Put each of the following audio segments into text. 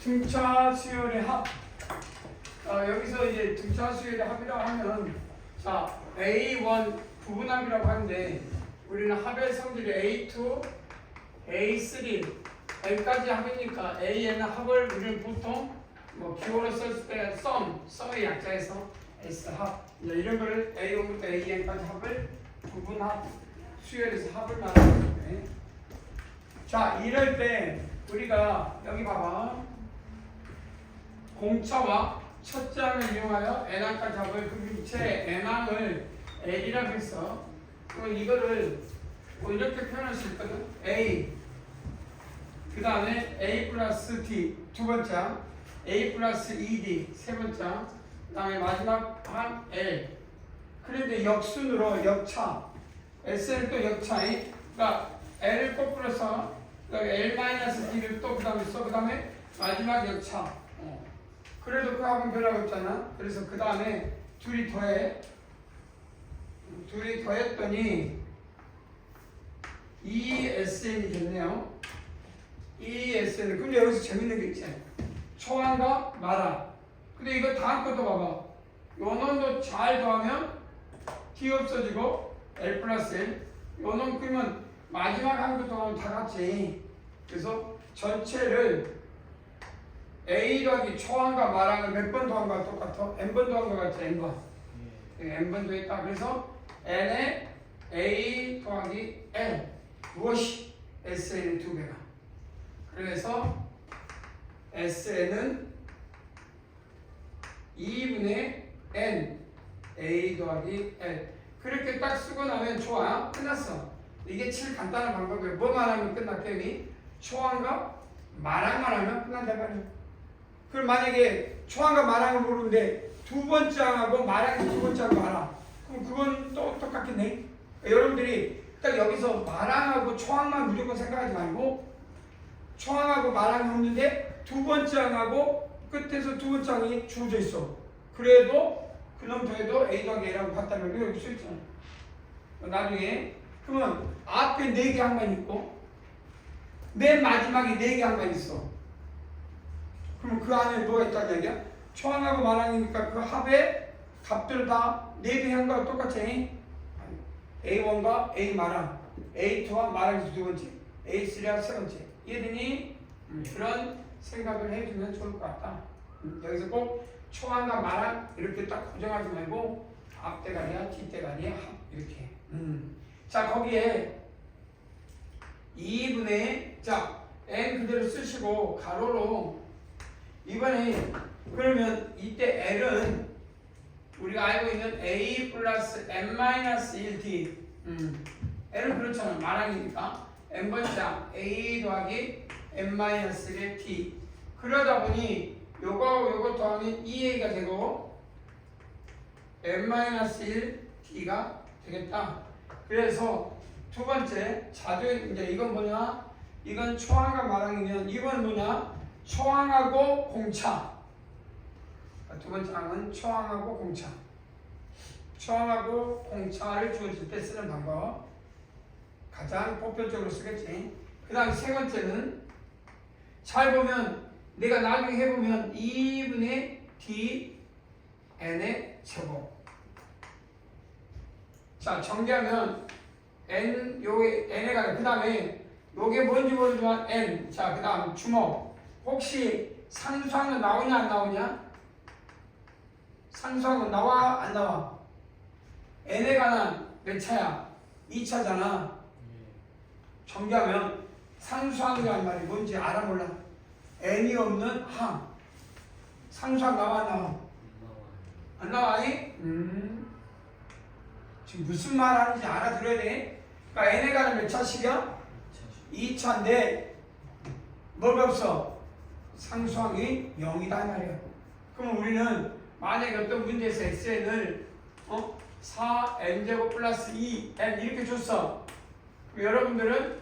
등차 수열의 합. 여기서 이제 등차 수열의 합이라고 하면, 자, A1 부분합이라고 하는데, 우리는 합의 성질이 A2, A3, L까지 합이니까 A에는 합을 우리는 보통 뭐 기호로 썼을 때 썸의 약자에서 S 합. 이런 거를 A1부터 AN까지 합을 부분합, 수열에서 합을 말하는 건데. 자, 이럴 때 우리가 여기 봐봐. 공차와 첫째 항을 이용하여 n항까지 합을 그 밑에 n항을 L이라고 했어. 그럼 이거를 뭐 이렇게 표현할 수 있거든. A 그 다음에 A 플러스 D 두 번째 항, A 플러스 ED 세 번째 항, 그 다음에 마지막 항 L. 그런데 역순으로 역차 S는 또 역차에, 그러니까 L을 거꾸로서 L-D를 또 그 다음에 써, 그 다음에 마지막 역차. 그래도 그 합은 변화가 없잖아. 그래서 그 다음에 둘이 더했더니 ESN이 됐네요. ESN. 근데 여기서 재밌는 게 있지. 초항과 마랑. 근데 이거 다음 것도 봐봐. 요 놈도 잘 더하면 T 없어지고 L 플러스 L. 요 놈 그러면 마지막 한 거 더하면 다 같이. 그래서 전체를 A 더하기 초항과 마랑을 몇 번 더한 거와 똑같아? N번 더한 거 같아, N번. N번 더했다. 그래서 N에 A 더하기 L. 무엇이? SN의 두 배가. 그래서 SN은 2분의 N A 더하기 L. 그렇게 딱 쓰고 나면 좋아. 끝났어. 이게 제일 간단한 방법이에요. 뭐만 하면 끝났겠니? 초항과 마랑만 하면 끝난다 말이야. 그럼 만약에 초항과 마랑을 모르는데 두 번째 항하고 마랑이 두 번째 항하고 알아. 그럼 그건 또 똑같겠네. 그러니까 여러분들이 딱 여기서 마랑하고 초항만 무조건 생각하지 말고 초항하고 마랑이 없는데 두 번째 항하고 끝에서 두 번째 항이 주어져 있어. 그래도 그놈 더해도 A 더하기 A라고 같다면 여기 써있잖아. 나중에 그러면 앞에 4개 항만 있고 맨 마지막에 4개 항만 있어. 그럼 그 안에 뭐가 있다는 얘기야? 초항하고 마랑이니까 그 합의 값들 다 4개 항과 똑같이 A1과 A 마랑, A2와 마랑이 두 번째, A3와 세 번째. 이해되니? 그런 생각을 해주면 좋을 것 같다. 여기서 꼭 초항과 마랑 이렇게 딱 고정하지 말고 앞대가리야, 뒷대가리야, 합 이렇게. 자, 거기에 2분의 자 n 그대로 쓰시고 가로로 이번에 그러면 이때 L은 우리가 알고 있는 A 플러스 n-1t L은 그렇잖아. 마랑이니까 n번째 A 더하기 n-1의 t. 그러다 보니 요거 더하면 2a가 되고 n-1t가 되겠다. 그래서 두 번째 자주 이제 이건 뭐냐? 이건 초항과 마랑이면 이건 뭐냐? 초항하고 공차. 두 번째 항은 초항하고 공차. 초항하고 공차를 주어질 때 쓰는 방법. 가장 보편적으로 쓰겠지. 그 다음 세 번째는 잘 보면 내가 나중에 해보면 2분의 d n의 제곱. 자, 정리하면 n 요게 n에 가려. 그 다음에 요게 뭔지 모르지만 n. 자, 그 다음 주목. 혹시 상수항은 나오냐 안 나오냐? 상수항은 나와 안 나와? n에 관한 몇 차야? 2차잖아. 정리하면 상수항이라는 말이 뭔지 알아 몰라? n이 없는 항. 상수항 나와 안 나와? 안 나와니? 지금 무슨 말 하는지 알아들어야 돼. 그러니까 n에 관한 몇 차씩이야? 2차인데 뭐가 없어? 상수항이 0이다 말이야. 그럼 우리는 만약에 어떤 문제에서 xn을 4n제곱 플러스 2n 이렇게 줬어. 여러분들은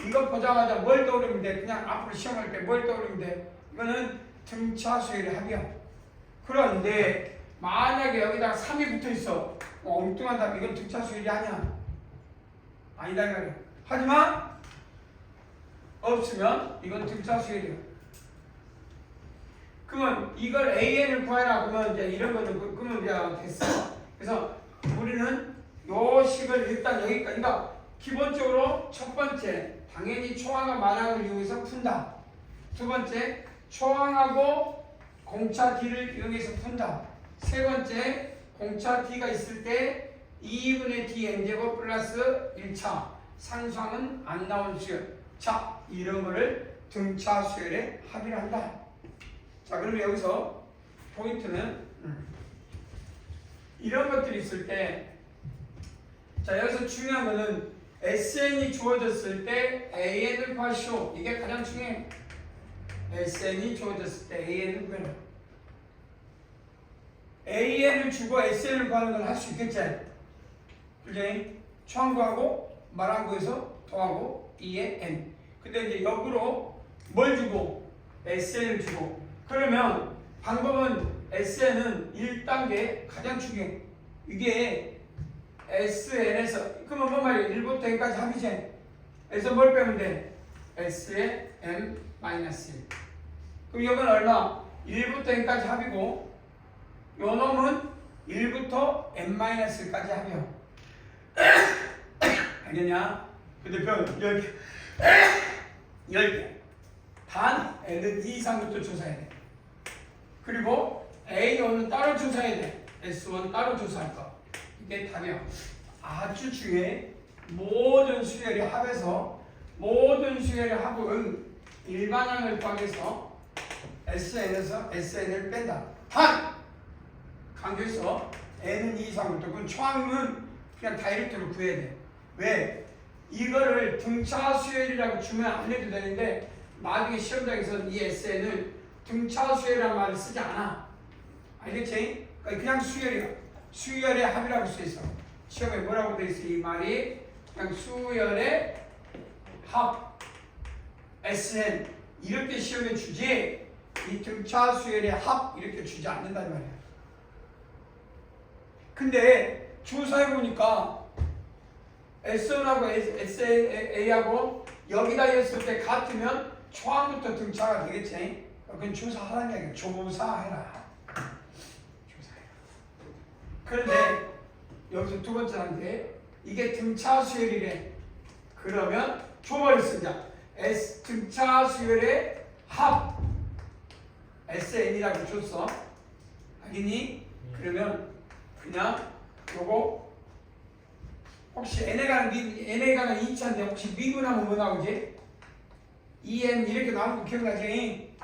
이거 보자마자 뭘 떠오르면 돼? 그냥 앞으로 시험할 때 뭘 떠오르면 돼? 이거는 등차 수열의 합이야. 그런데 만약에 여기다가 3이 붙어 있어. 엉뚱한 답. 이건 등차 수열이 아니야. 아니다 이 말이야. 하지만 없으면 이건 등차 수열이야. 그러면 이걸 AN을 구해라. 그러면 이제 이런 거는 그러면 이제 됐어. 그래서 우리는 요 식을 일단 여기까지. 그러니까 기본적으로 첫 번째 당연히 초항과 만항을 이용해서 푼다. 두 번째 초항하고 공차 D를 이용해서 푼다. 세 번째 공차 D가 있을 때 2분의 D n제곱 플러스 1차 상수항은 안 나온 수열. 자, 이런 거를 등차 수열의 합의를 한다. 자, 그러면 여기서 포인트는 이런 것들이 있을 때, 자, 여기서 중요한 거는 SN이 주어졌을 때 AN을 구하시오. 이게 가장 중요해. SN이 주어졌을 때 AN을 구해라. AN을 주고 SN을 구하는 건 할 수 있겠지? 그지? 초항구하고 말항구에서 더하고 2의 N. 근데 이제 역으로 뭘 주고? SN을 주고. 그러면 방법은 SN은 1단계 가장 중요해. 이게 SN에서, 그러면 뭔 말이야? 1부터 n까지 합이지? 그래서 뭘 빼면 돼? S의 M-1. 그럼 이건 얼마? 1부터 n까지 합이고, 요 놈은 1부터 n-1까지 합이요. 알겠냐? 근데 별 10개. 10개. 단 n은 2 이상부터 조사해야 돼. 그리고 A1은 따로 조사해야 돼. S1 따로 조사할 거. 이게 답이야. 아주 중요해. 모든 수열의 합에서 모든 수열의 합은 일반항을 구하면서 SN에서 SN을 뺀다. 단! 강조해서 N은 2 이상부터. 그럼 초항은 그냥 다이렉트로 구해야 돼. 왜? 이거를 등차 수열이라고 주면 안 해도 되는데 나중에 시험장에서는 이 SN을 등차 수열이라는 말을 쓰지 않아. 알겠지? 그냥 수열이야. 수열의 합이라고 써 있어. 시험에 뭐라고 돼 있어? 이 말이 그냥 수열의 합 SN 이렇게 시험에 주지 이 등차 수열의 합 이렇게 주지 않는단 말이야. 근데 조사해보니까 S1하고 SA하고 여기다 했을 때 같으면 초항부터 등차가 되겠지. 그건 조사하라는 얘기야. 조사해라. 조사해라. 그런데 여기서 두 번째한테 이게 등차 수열이래. 그러면 조모를 쓰자. 등차 수열의 합 SN이라고 줬어. 알겠니? 그러면 그냥 요거 혹시 n에 관한 2차인데 혹시 미분하면 뭐 나오지? 2n 이렇게 나오는 거 기억나지?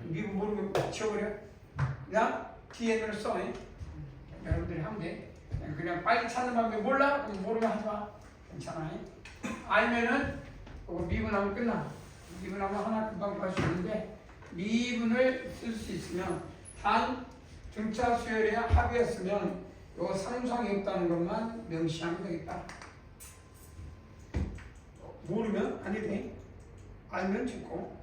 미분 모르면 지워버려. 그냥 tn으로 써. 여러분들이 하면 돼. 그냥 빨리 찾는 방법이 몰라? 그럼 모르면 하지 마. 괜찮아. 알면은 그거 미분하면 끝나. 미분하면 하나 금방 구할 수 있는데 미분을 쓸 수 있으면 단 등차 수열의 합이었으면 요 상수항이 없다는 것만 명시하면 되겠다. 모르면 안 해도 돼. 알면 좋고.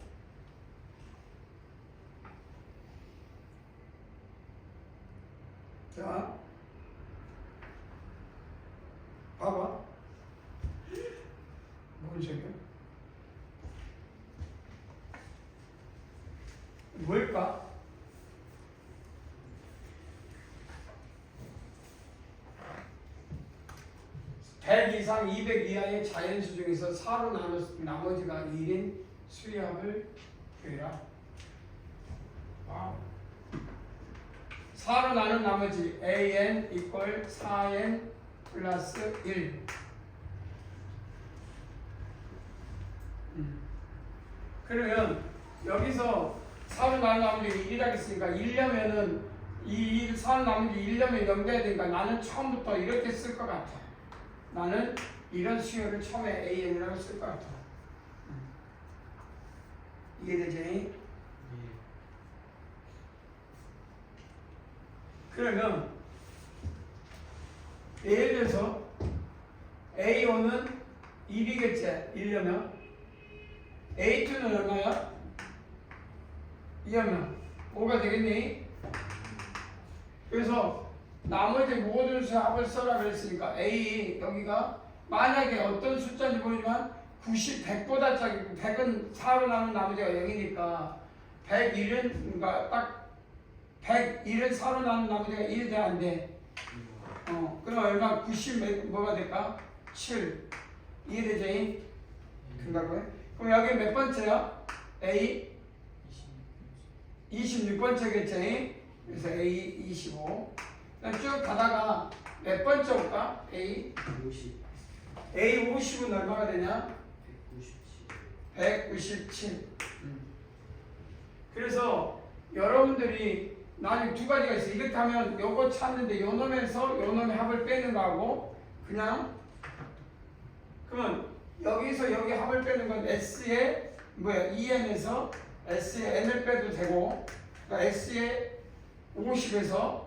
자, 봐봐. 뭔 소리야? 뭘까? (100) 이상 200 이하의 자연수 중에서 4로 나머지가 1인 수리합을 구해라. 와우. 4로 나눈 나머지 AN 이퀄 4N 플러스 1. 그러면 여기서 4로 나눈 나머지 1이라고 했으니까 1려면은 이 4로 나머지 1려면 연결해야 되니까 나는 처음부터 이렇게 쓸 것 같아. 나는 이런 수열을 처음에 AN이라고 쓸 것 같아. 이해되지? 그러면 예를 들어서 A1은 1이겠지? 1려면 A2는 얼마야? 2하면 5가 되겠니? 그래서 나머지 모든 수 합을 써라 그랬으니까 A 여기가 만약에 어떤 숫자인지 모르지만 100보다 작고 100은 4로 나눈 나머지가 0이니까 101은 그러니까 딱 101을 4로 나누면 내가 1 돼 안 돼? 그럼 얼마? 90 뭐가 될까? 7 이해되지? 된다고요? 그럼 여기 몇 번째야? A 26번째겠지? 그래서 A 25 그럼 쭉 가다가 몇 번째 올까? A 50 A 50은 얼마가 되냐? 197 197 그래서 여러분들이 나중에 두 가지가 있어. 이렇게 하면 요거 찾는데 요 놈에서 요 놈의 합을 빼는 거하고 그냥 그러면 여기서 여기 합을 빼는 건 S의 뭐야 2n에서 S의 n을 빼도 되고 그러니까 S의 50에서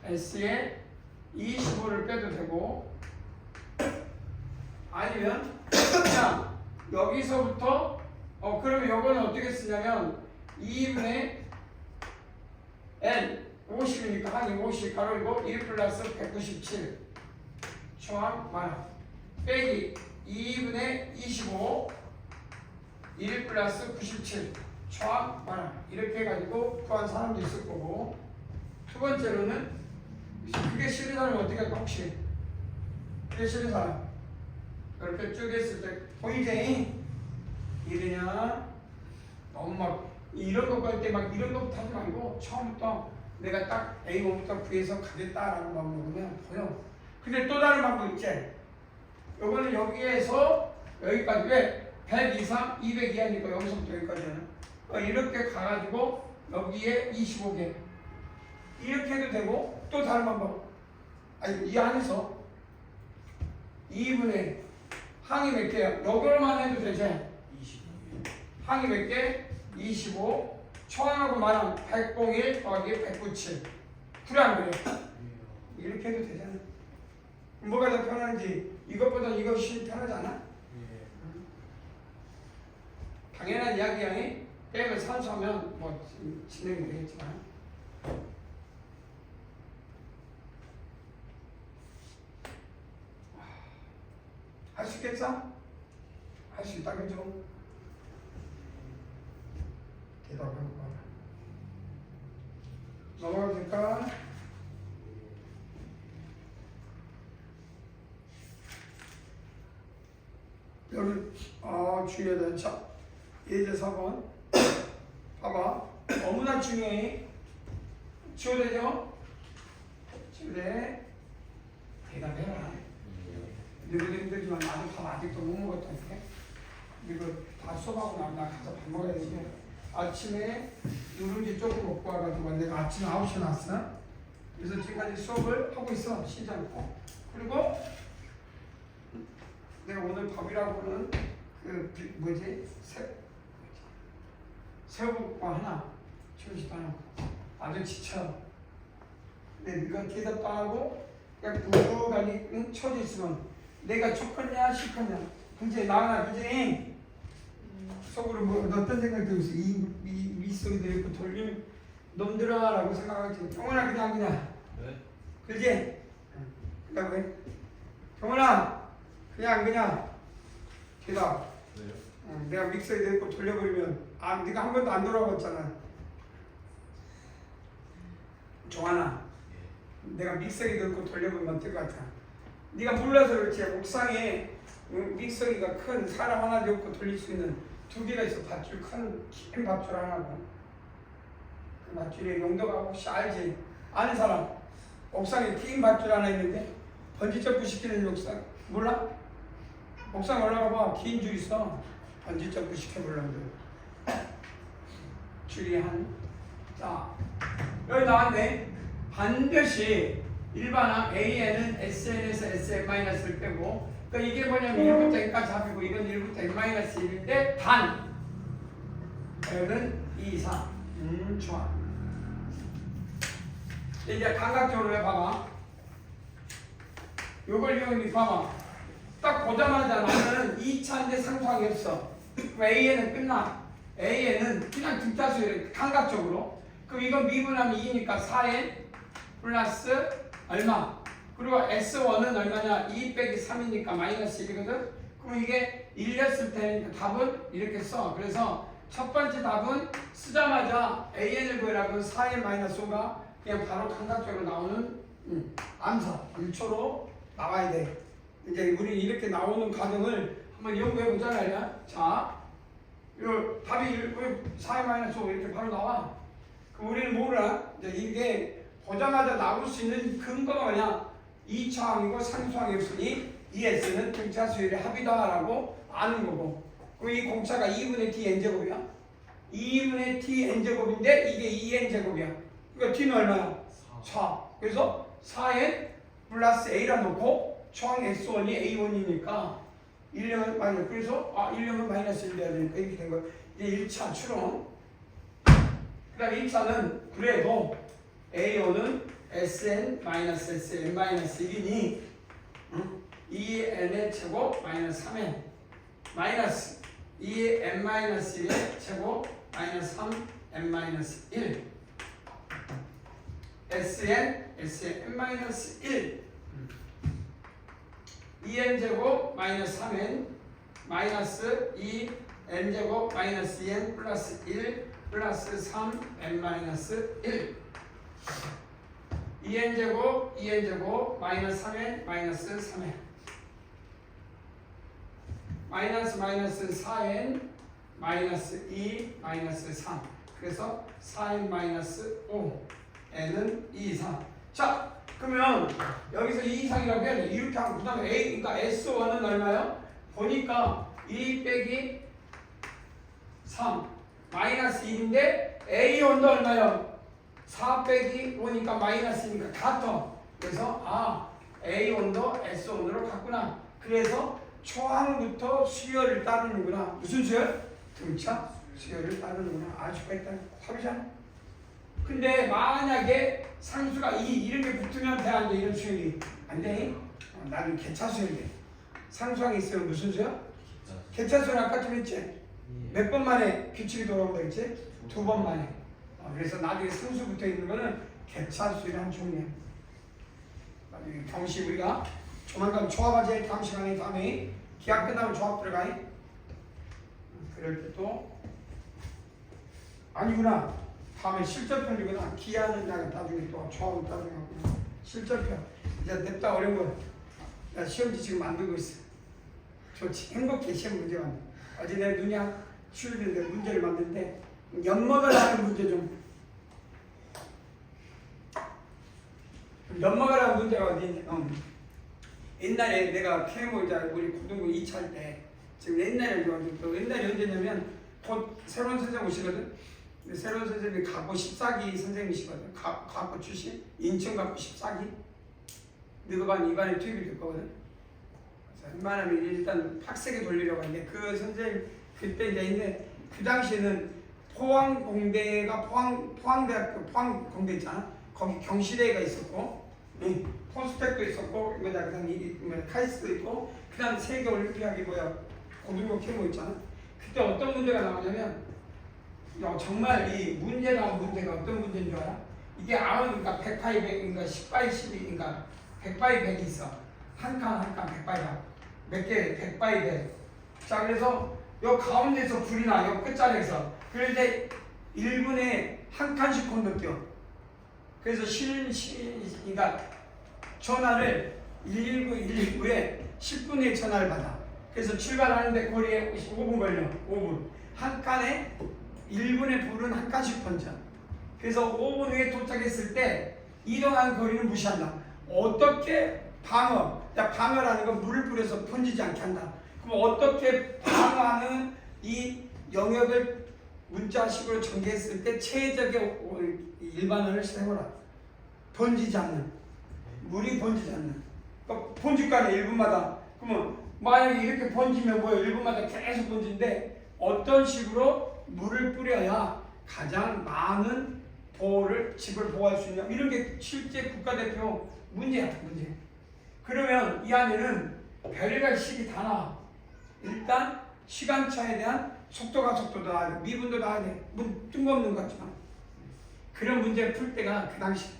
S의 25를 빼도 되고 아니면 그냥 여기서부터 그러면 요거는 어떻게 쓰냐면 2분의 n 50이니까 한 50 가로이고 1 플러스 197 초항 만화 빼기 2분의 25 1 플러스 97 초항 만화 이렇게 해가지고 구한 사람도 있을 거고 두 번째로는 그게 싫은 사람은 어떻게 할까 혹시 그게 싫은 사람 이렇게 쭉 했을 때 보이지? 이러냐 너무 막 이런 거 할 때 막 이런 거부터 하지 말고 처음부터 내가 딱 A5부터 구해서 가겠다라는 마음으로 그냥 보여. 근데 또 다른 방법 있지? 요거는 여기에서 여기까지 왜? 100 이상 200 이하니까 여기서부터 여기까지는 이렇게 가가지고 여기에 25개 이렇게 해도 되고 또 다른 방법 아니 이 안에서 2분의 항이 몇 개야? 요걸만 해도 되지? 25 항이 몇 개? 25 초항하고 만원 101 더하기 197 그래 안 그래? 이렇게 해도 되잖아. 뭐가 더 편한지 이것보다 이것이 편하지 않아? 당연한 이야기야. 빼면 산수하면 뭐 진행이 되겠지만 할 수 있겠어? 할 수 있다 그죠? 대답해볼까? 넘어가도 될까? 여기 주의해야 되는 차 예제 4번 봐봐 너무나 중요해. 지워되죠? 지워돼 대답해라. 너희들 힘들지만 나도 밥 아직도 못 먹었다니까. 이거 다 수업하고 나면 나 가서 밥 먹어야 되는데 아침에 누룽지 조금 먹고 와가지고 내가 아침 9시에 났어. 그래서 지금까지 수업을 하고 있어. 쉬지 않고. 그리고 내가 오늘 밥이라고는 그 뭐지? 새우국밥 하나 주시도 하나 아주 지쳐. 근데 네가 대답도 안 하고 그냥 부부간이 쳐져 있으면 내가 좋겠냐 싫겠냐 그제 나나 그지? 속으로 뭐 어떤 생각이 들었어? 이 밑속에 있고 돌림 놈들아라고 생각하지. 경원아 그냥 네? 그지? 그다음 왜? 경원아 그냥 대답. 왜요? 내가 믹서기에 넣고 돌려버리면 네가 한 번도 안 돌아봤잖아. 종환아 내가 믹서기에 넣고 돌려보면 어떨 것 같아? 네가 몰라서 그렇지. 옥상에 믹서기가 큰 사람 하나 넣고 돌릴 수 있는 두 개가 있어. 밧줄 긴 밧줄 하나고 그 밧줄의 용도가 혹시 알지? 아는 사람 옥상에 긴 밧줄 하나 있는데 번지점프 시키는 옥상 몰라? 옥상 올라가 봐. 긴 줄 있어. 번지점프 시켜보려면 줄이 자 여기 나왔네. 반드시 일반항 AN은 SN에서 SN-를 빼고 그러니까 이게 뭐냐면 1부터 n까지 합이고 이건 1부터 n-1인데 단 n은 2 이상 좋아. 이제 감각적으로 해봐봐. 요걸 이용해 봐봐. 딱 보자마자 나는 2차인데 상수항이 없어. 그럼 AN은 끝나. AN은 그냥 등차수에 감각적으로. 그럼 이건 미분하면 2니까 4n 플러스 얼마? 그리고 S1은 얼마냐? 2 빼기 3이니까 마이너스 1이거든? 그럼 이게 1렸을 때 답은 이렇게 써. 그래서 첫 번째 답은 쓰자마자 AN을 구해라고 4n-5가 그냥 바로 감각적으로 나오는 암사, 1초로 나와야 돼. 이제 우리 이렇게 나오는 과정을 한번 연구해보자 말이야. 자, 요 답이 4n-5 이렇게 바로 나와. 그럼 우리는 뭐라? 이제 이게 보자마자 나올 수 있는 근거가 뭐냐? 2차항이고 상수항이 없으니 ES는 공차 수열의 합이다라고 아는 거고. 그럼 이 공차가 2분의 t n제곱이야. 2분의 t n제곱인데 이게 2n제곱이야. 그러니까 t는 얼마야? 4. 그래서 4n 플러스 a라 놓고 초항 s1이 a1이니까 1령은 마이너스. 그래서 1령은 마이너스 1 돼야 되니까 이렇게 된 거야. 이제 1차 추론. 그 다음에 2차는 그래도 a1은 sn-sn-1이니 2n의 제곱 마이너스 3n 마이너스 2n-1의 제곱 마이너스 3n-1 sn-n-1 2n제곱 마이너스 3n 마이너스 2n제곱 마이너스 2n 플러스 1 플러스 3n-1 2n제곱 마이너스 3n 마이너스 3n 마이너스 4n 마이너스 2 마이너스 3 그래서 4n 마이너스 5 n은 2 이상. 자 그러면 여기서 2 이상이라고 해야 돼. 이렇게 하고 그 다음에 a 그러니까 S1은 얼마요? 보니까 2 빼기 3 마이너스 1인데 A1도 얼마요? 4 빼기 5니까 마이너스니까 같아. 그래서 A1도 S1으로 같구나. 그래서 초항부터 수열을 따르는구나. 무슨 수열? 등차 수열을 따르는구나. 아주 일단 답이잖아. 근데 만약에 상수가 2 이런 게 붙으면 돼 안 돼? 이런 수열이 안 돼? 나는 개차 수열이 돼. 상수항이 있으면 무슨 수열? 개차 수열 아까 좀 했지? 몇 번 만에 규칙이 돌아온다 했지? 2번 만에. 그래서 나중에 상수 붙어 있는 거는 개차 수열의 한 종류야. 나중에 경시 우리가 조만간 조합하지 다음 시간에 다음에 기하 끝나면 조합 들어가니? 그럴 때 또 아니구나. 다음에 실전편이구나. 기하는 나중에 또 조합을 따르는 거구나. 실전편. 이제 냅다 어려운 거. 나 시험지 지금 만들고 있어. 좋지. 행복해 시험 문제 만들. 어제 내 눈이 추울는데 문제를 만드는데 엿먹을 하는 문제 좀. 엿먹을 하는 문제가 어디 있냐? 옛날에 내가 KMO자 우리 고등부 2차 때 지금 옛날에 언제냐면 곧 새로운 선생님 오시거든. 근데 새로운 선생님이 가고 14기 선생님이시거든. 가고 출신 인천 가고 14기. 너가 반 이반에 투입이 될 거거든. 그래서 웬만하면 일단 팍세게 돌리려고 하는데 그 선생님 그때 이제 있는데 그 당시에는 포항공대가 포항대학교 포항공대 있잖아. 거기 경시대가 있었고 포스텍도 있었고 그다음에 카이스트도 있고 그다음 세계 올림피아기 고등부 KMO 있잖아. 그때 어떤 문제가 나오냐면 정말 이 문제 나온 문제가 어떤 문제인 줄 알아? 이게 그러니까 100바이 100인가 10바이 10인가 100바이 100이 있어. 한 칸 100바이가 몇 개? 100바이 100. 자 그래서 요 가운데서 불이 나. 요 끝자리에서. 그런데 1분에 한 칸씩 건너뛰어. 그래서 그러니까 전화를 119에 10분의 전화를 받아. 그래서 출발하는데 거리에 5분 걸려. 5분. 한 칸에 1분의 불은 한 칸씩 번져. 그래서 5분 후에 도착했을 때 이동한 거리는 무시한다. 어떻게 방어라는 건 물을 뿌려서 번지지 않게 한다. 그럼 어떻게 방어하는 이 영역을 문자식으로 전개했을 때 최적의 일반어를 사용하라. 번지지 않는. 물이 번지지 않는. 그러니까 번질 거 아니야 1분마다. 그러면 만약에 이렇게 번지면 1분마다 계속 번진데 어떤 식으로 물을 뿌려야 가장 많은 집을 보호할 수 있냐. 이런 게 실제 국가대표 문제야. 문제. 그러면 이 안에는 별의별 식이 다 나와. 일단 시간차에 대한 속도도 나와야 돼. 미분도 나와야 돼. 뜬금없는 것 같지만 그런 문제를 풀 때가 그 당시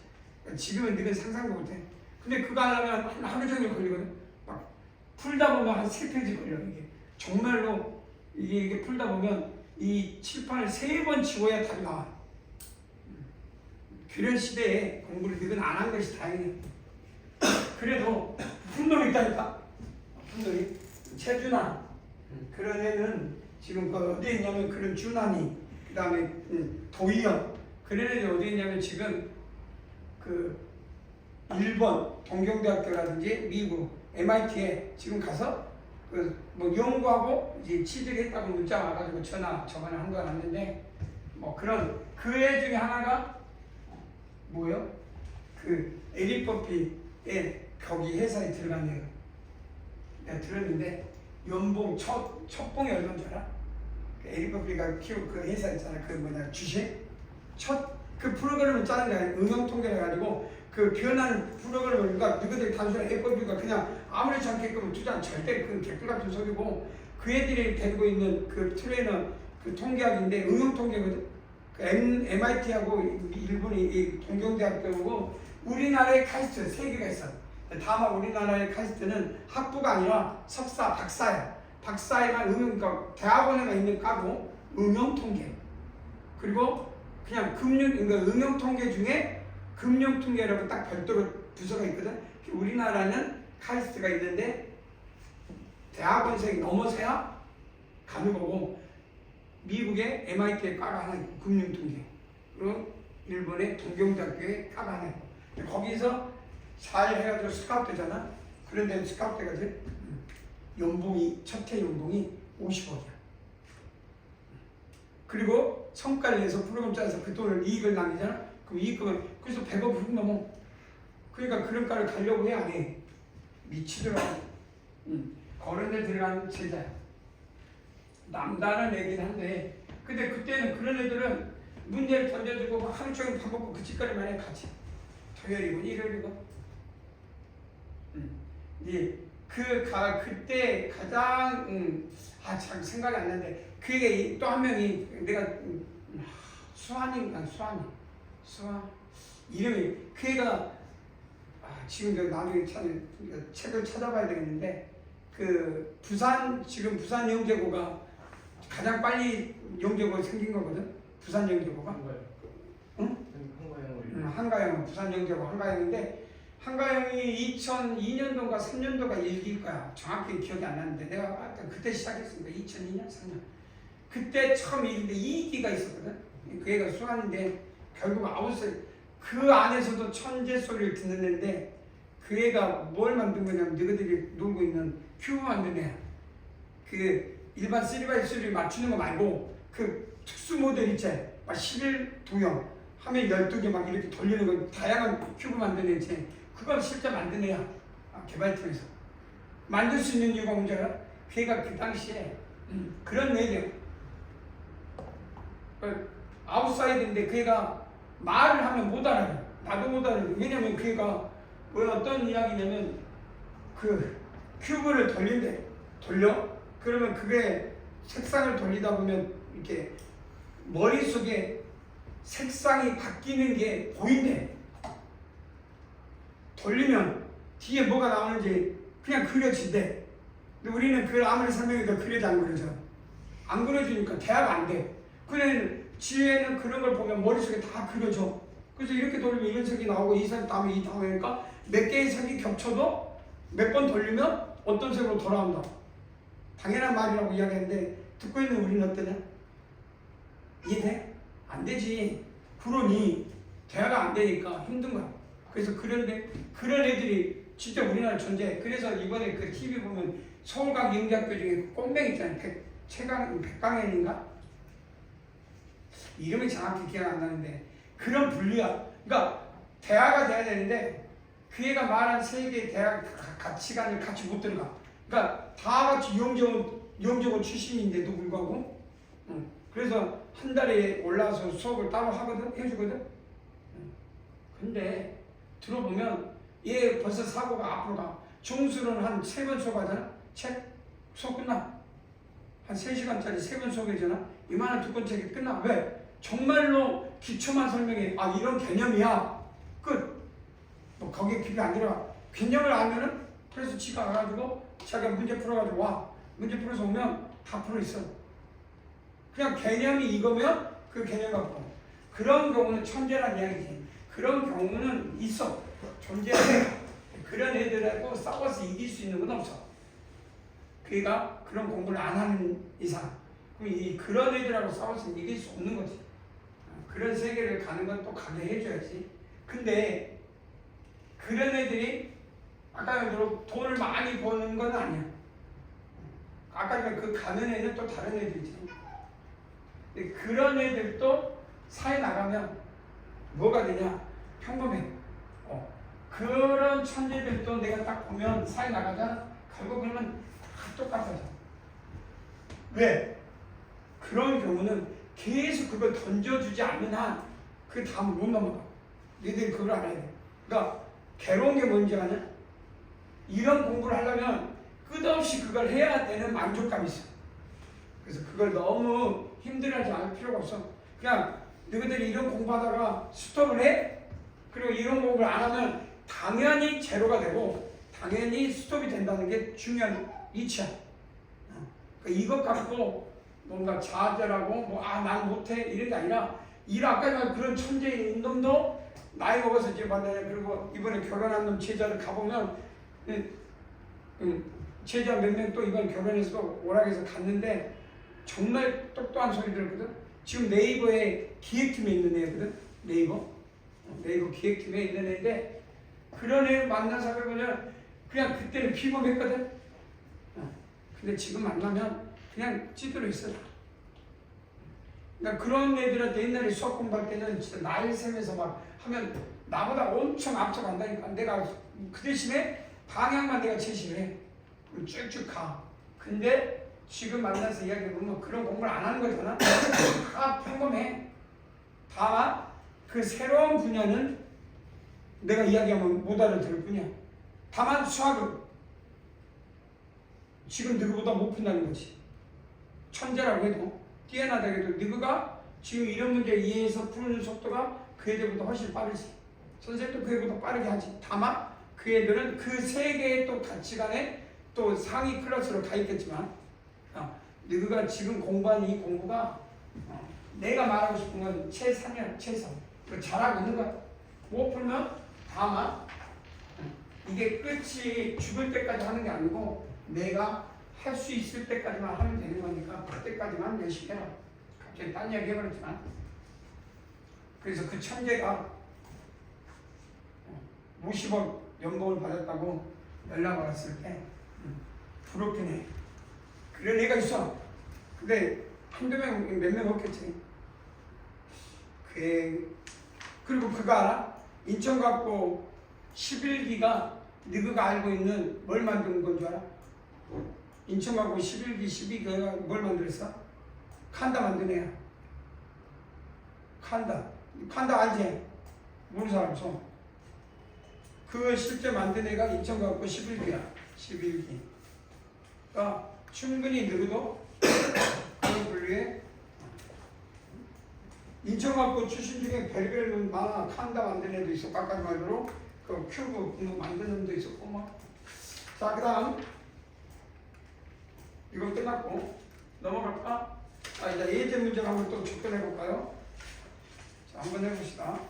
지금은 너는 상상도 못해. 근데 그거 하려면 하루 종일 걸리거든. 막 풀다 보면 한 3페이지 걸려. 이게 정말로 이게 풀다 보면 이 칠판을 3번 지워야 답이 나와. 그런 시대에 공부를 너는 안 한 것이 다행이야. 그래도 훈놈이 있다니까. 훈놈이 최준환 그런 애는 지금 그 어디에 있냐면 그런 준환이 그 다음에 도희연 그런 애들 어디에 있냐면 지금 그 일본 동경대학교라든지 미국 MIT에 지금 가서 그 뭐 연구하고 이제 취직을 했다고 문자 와가지고 저번에 한 거 왔는데 뭐 그런 그 애 중에 하나가 뭐요? 그 에리퍼피에 거기 회사에 들어간 애가 내가 들었는데 연봉 첫봉이 얼마인 줄 알아? 그 에리퍼피가 키운 그 회사 있잖아. 그 뭐냐 주식 첫 그 프로그램을 짜는 거야. 응용통계를 해가지고 그 변하는 프로그램을 그러니까 너희들이 단순히 에이퍼비가 그냥 아무렇지 않게끔 투자는 절대 그 개꿀 같은 소리고 그 애들이 데리고 있는 그 트레이너 그 통계학인데 응용통계거든. 그 MIT하고 일본이 이 동경대학교고 우리나라의 카이스트 3개가 있어. 다만 우리나라의 카이스트는 학부가 아니라 석사, 박사야. 박사에만 그러니까 대학원에만 있는 과고 응용통계. 그리고 그냥 그러니까 응용통계 중에 금융통계라고 딱 별도로 부서가 있거든. 우리나라는 카이스트가 있는데 대학원생이 넘어서야 가는 거고 미국의 MIT의 과가 하나 있고 금융통계 그리고 일본의 동경대학교의 과가 하나 있고 거기서 잘 해가지고 스카우트잖아. 그런데 스카우트가 이제 연봉이 첫해 연봉이 50억이야. 그리고 성과를 내서 프로그램 짜서 그 돈을 이익을 남기잖아. 그럼 이익금은 그래서 100억 훅 넘어. 그러니까 그런 과를 가려고 해 안 해? 미치더라고. 그런 데 들어가는 제자야. 남다른 애긴 한데 근데 그때는 그런 애들은 문제를 던져주고 하루 종일 밥 먹고 그 짓거리만 해 같이. 토요일이고 일요일이고. 이제 그때 가장 참 생각이 안 나는데 그게 또 한 명이 내가 수환인가 수환 이름이 그 애가 지금 나중에 책을 찾아봐야 되겠는데 그 지금 부산 영재고가 가장 빨리 영재고가 생긴 거거든. 부산 영재고가. 응? 한가영 부산 영재고 한가영인데 한가영이 2002년도인가 3년도가 일기일 거야. 정확히 기억이 안 나는데 내가 하여튼 그때 시작했으니까 2002년 3년 그때 처음 일기인데 2기가 있었거든. 그 애가 수환인데 결국 아웃을 그 안에서도 천재 소리를 듣는 애인데 그 애가 뭘 만든 거냐면 너희들이 놀고 있는 큐브 만든 애야. 그 일반 3x3 맞추는 거 말고 그 특수 모델 있지. 막 11도형 화면 12개 막 이렇게 돌리는 거 다양한 큐브 만든 애지. 그걸 실제 만든 애야. 개발팀에서 만들 수 있는 이유가 뭔지 알아? 걔가 그 당시에 그런 애들 아웃사이드인데 걔가 말을 하면 못 알아요. 나도 못 알아요. 왜냐면 걔가 뭐 어떤 이야기냐면 그 큐브를 돌려 그러면 그게 색상을 돌리다 보면 이렇게 머릿속에 색상이 바뀌는 게 보인대. 돌리면 뒤에 뭐가 나오는지 그냥 그려진대. 근데 우리는 그걸 아무리 설명해도 그려도 안 그려져. 안 그려주니까 대화가 안 돼. 그래 지혜는 그런 걸 보면 머릿속에 다 그려져. 그래서 이렇게 돌리면 이런 색이 나오고 이 색 다음에 이 나오니까 몇 개의 색이 겹쳐도 몇 번 돌리면 어떤 색으로 돌아온다. 당연한 말이라고 이야기했는데 듣고 있는 우리는 어떠냐? 이해돼? 안 되지. 그러니 대화가 안 되니까 힘든 거야. 그래서 그런데 그런 애들이 진짜 우리나라 존재해. 그래서 이번에 그 TV 보면 서울각 영재학교 중에 꼼뱅 있잖아요. 백강현인가? 이름이 정확히 기억 안 나는데 그런 분류야. 그러니까 대화가 돼야 되는데 그 애가 말한 세 개의 대화 가치관을 같이 못 들어가. 그러니까 다 같이 영재고 출신인데도 불구하고 그래서 한 달에 올라와서 수업을 따로 해주거든. 근데 들어보면 얘 벌써 사고가 앞으로 가. 중수는 한 3번 수업하잖아. 수업 끝나. 한 3시간짜리 3번 수업이잖아. 이만한 2권 책이 끝나. 왜? 정말로 기초만 설명해. 이런 개념이야. 끝. 뭐 거기에 깊이 안 들어가. 개념을 알면은 그래서 지가 와가지고 자기가 문제 풀어가지고 와. 문제 풀어서 오면 다 풀어 있어. 그냥 개념이 이거면 그 개념 갖고 그런 경우는 천재란 이야기지. 그런 경우는 있어. 존재하는 그런 애들하고 싸워서 이길 수 있는 건 없어. 그러니까 그런 공부를 안 하는 이상 그럼 그런 애들하고 싸워서 이길 수 없는 거지. 그런 세계를 가는 건 또 가게 해줘야지. 근데 그런 애들이 아까 말대로 돈을 많이 버는 건 아니야. 아까 그 가는 애는 또 다른 애들이지. 그런 애들도 사회 나가면 뭐가 되냐? 평범해. 그런 천재들도 내가 딱 보면 사회 나가잖아. 결국 그러면 다 똑같아져. 왜? 그런 경우는 계속 그걸 던져주지 않는 한 그 다음 못 넘어가. 너희들이 그걸 알아야 돼. 그러니까 괴로운 게 뭔지 아냐? 이런 공부를 하려면 끝없이 그걸 해야 되는 만족감이 있어. 그래서 그걸 너무 힘들어하지 않을 필요가 없어. 그냥 너희들이 이런 공부하다가 스톱을 해? 그리고 이런 공부를 안 하면 당연히 제로가 되고 당연히 스톱이 된다는 게 중요한 이치야. 그러니까 이것 갖고 뭔가 좌절하고 난 못해 이런 게 아니라 아까 말한 그런 천재인 놈도 나이 먹어서 이제 만나냐. 그리고 이번에 결혼한 놈 제자를 가보면 제자 몇 명 또 이번 결혼해서 오락에서 갔는데 정말 똑똑한 소리 들었거든. 지금 네이버에 기획팀에 있는 애거든. 네이버 기획팀에 있는 애인데 그런 애 만나서 보면 그냥 그때는 피곤했거든. 근데 지금 만나면 그냥 찌들어 있어. 그러니까 그런 애들한테 옛날에 수학 공부할 때는 진짜 날 세면서 막 하면 나보다 엄청 앞서간다니까. 내가 그 대신에 방향만 내가 제시를 해. 그럼 쭉쭉 가. 근데 지금 만나서 이야기해보면 그런 공부를 안 하는 거잖아. 다 평범해. 다만 그 새로운 분야는 내가 이야기하면 못 알아들을 뿐이야. 다만 수학은 지금 누구보다 못 푼다는 거지. 천재라고 해도 뛰어나다 해도 누구가 지금 이런 문제 이해해서 푸는 속도가 그 애들보다 훨씬 빠르지. 선생님도 그 애보다 빠르게 하지. 다만 그 애들은 그 세 개의 또 가치관에 또 상위 클래스로 가 있겠지만 누구가 지금 공부하는 이 공부가 내가 말하고 싶은 건 최상이야. 최상. 잘하고 있는 거야. 못 풀면 다만 이게 끝이 죽을 때까지 하는 게 아니고 내가 할 수 있을 때까지만 하면 되는 거니까 그때까지만 열심히 해라. 갑자기 딴 이야기 해버렸지만 그래서 그 천재가 50억 연봉을 받았다고 연락 왔을 때 부럽긴 해. 그런 애가 있어. 근데 한두 명, 몇 명 없겠지. 그리고 그거 알아? 인천 갖고 11기가 너가 알고 있는 뭘 만든 건 줄 알아? 인천 갖고 11기, 12기가 뭘 만들었어? 칸다 만든 애야. 칸다 알지? 모르는 사람 없어. 그 실제 만든 애가 인천 갖고 11기야. 11기. 그러니까 충분히 누구도 그런 분류에 인천 갖고 출신 중에 별별 많아. 칸다 만든 애도 있어. 깎아지 말도록 그 큐브 만드는 놈도 있었고 뭐. 자, 그 다음 이거 끝났고 넘어갈까? 이제 예제 문제를 한번 또 접근해 볼까요? 자, 한번 해봅시다.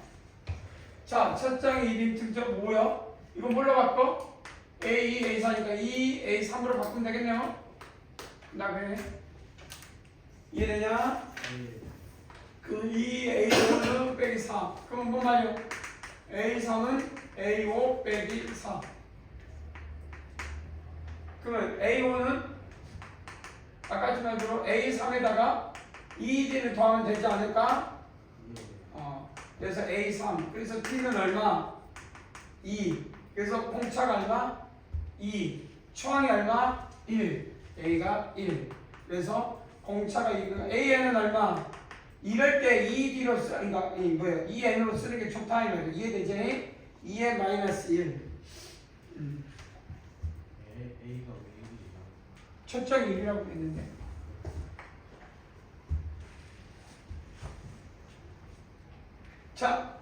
자, 첫 장의 1인 특징 뭐야? 이거 뭘로 바꿔? A2, A4니까 2, A3으로 바꾸면 되겠네요? 그 다음에 이해되냐? 그 2, A5는 빼기 4. 그러면 뭐 말이요? A3은 A5 빼기 4. 그러면 A5는 아까 말대로 A3에다가 2D를 더하면 되지 않을까? 그래서 A3. 그래서 T는 얼마? 2. 그래서 공차가 얼마? 2. 초항이 얼마? 1. A가 1. 그래서 공차가 2. AN은 얼마? 이럴 때 2D로 그러니까 2N으로 쓰는 게 좋다 이거죠. 이해되지? 2N 마이너스 1. A가 왜 1이야? 초점이 1이라고 했는데. 자,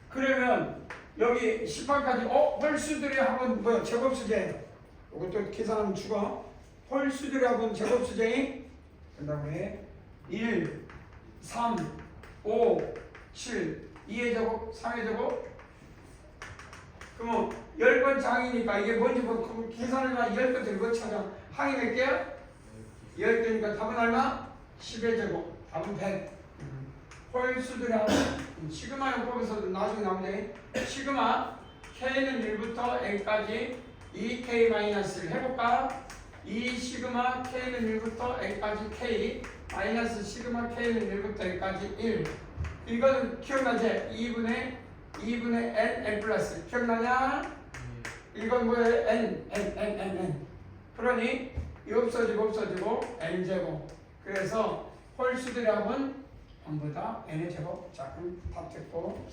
그러면 여기 18까지 홀수들의 합은 뭐야? 제곱수제. 이것도 계산하면 죽어. 홀수들의 합은 제곱수제인 그 다음에 1, 3, 5, 7, 2의 제곱, 3의 제곱. 그러면 10번째 항이니까 이게 뭔지 뭐 계산을 한 10번 이거 찾아. 항이 몇 개야? 10개니까 답은 얼마? 10의 제곱. 답은 100. 홀수들하고 시그마 용법에서도 나중에 나오는데 시그마 K는 1부터 N까지 2K-를 해볼까? 2 시그마 K는 1부터 N까지 K 마이너스 시그마 K는 1부터 N까지 1. 이거는 기억나지? 2분의 N, N 플러스. 기억나냐? 이건 뭐예요? N. 그러니 이 없어지고 N제곱. 그래서 홀수들의 합은 전부 다 N의 제곱. 자, 그럼 답 됐고.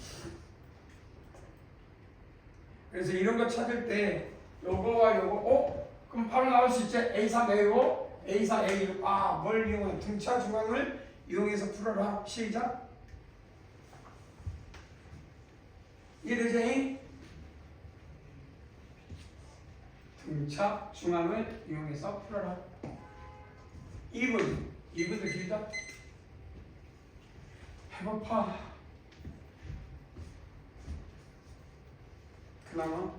그래서 이런 거 찾을 때 요거와 요거, 그럼 바로 나올 수 있지? A3, A5, A4, A6. 아, 뭘 이용해? 등차 중앙을 이용해서 풀어라. 시작. 이해되지? 등차 중앙을 이용해서 풀어라. 2분도 길다. 배고파. 그나마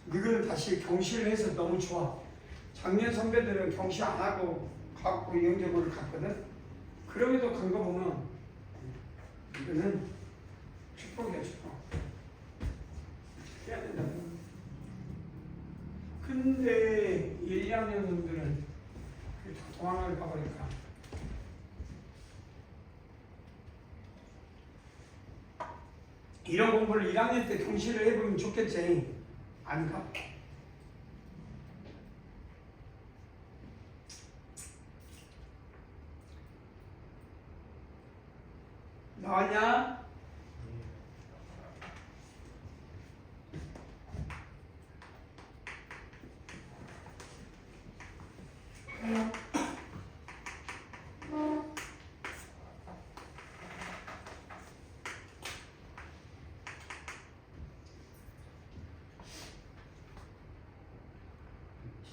너희는 다시 경시를 해서 너무 좋아. 작년 선배들은 경시 안 하고 갖고 영재고를 갔거든. 그럼에도 간 거 보면 이거는 축복이야, 축복. 해야 된다. 근데 1, 2학년 놈들은 동안을 가버릴까. 이런 공부를 1학년 때 경시를 해보면 좋겠지. 아닌가? 나왔냐?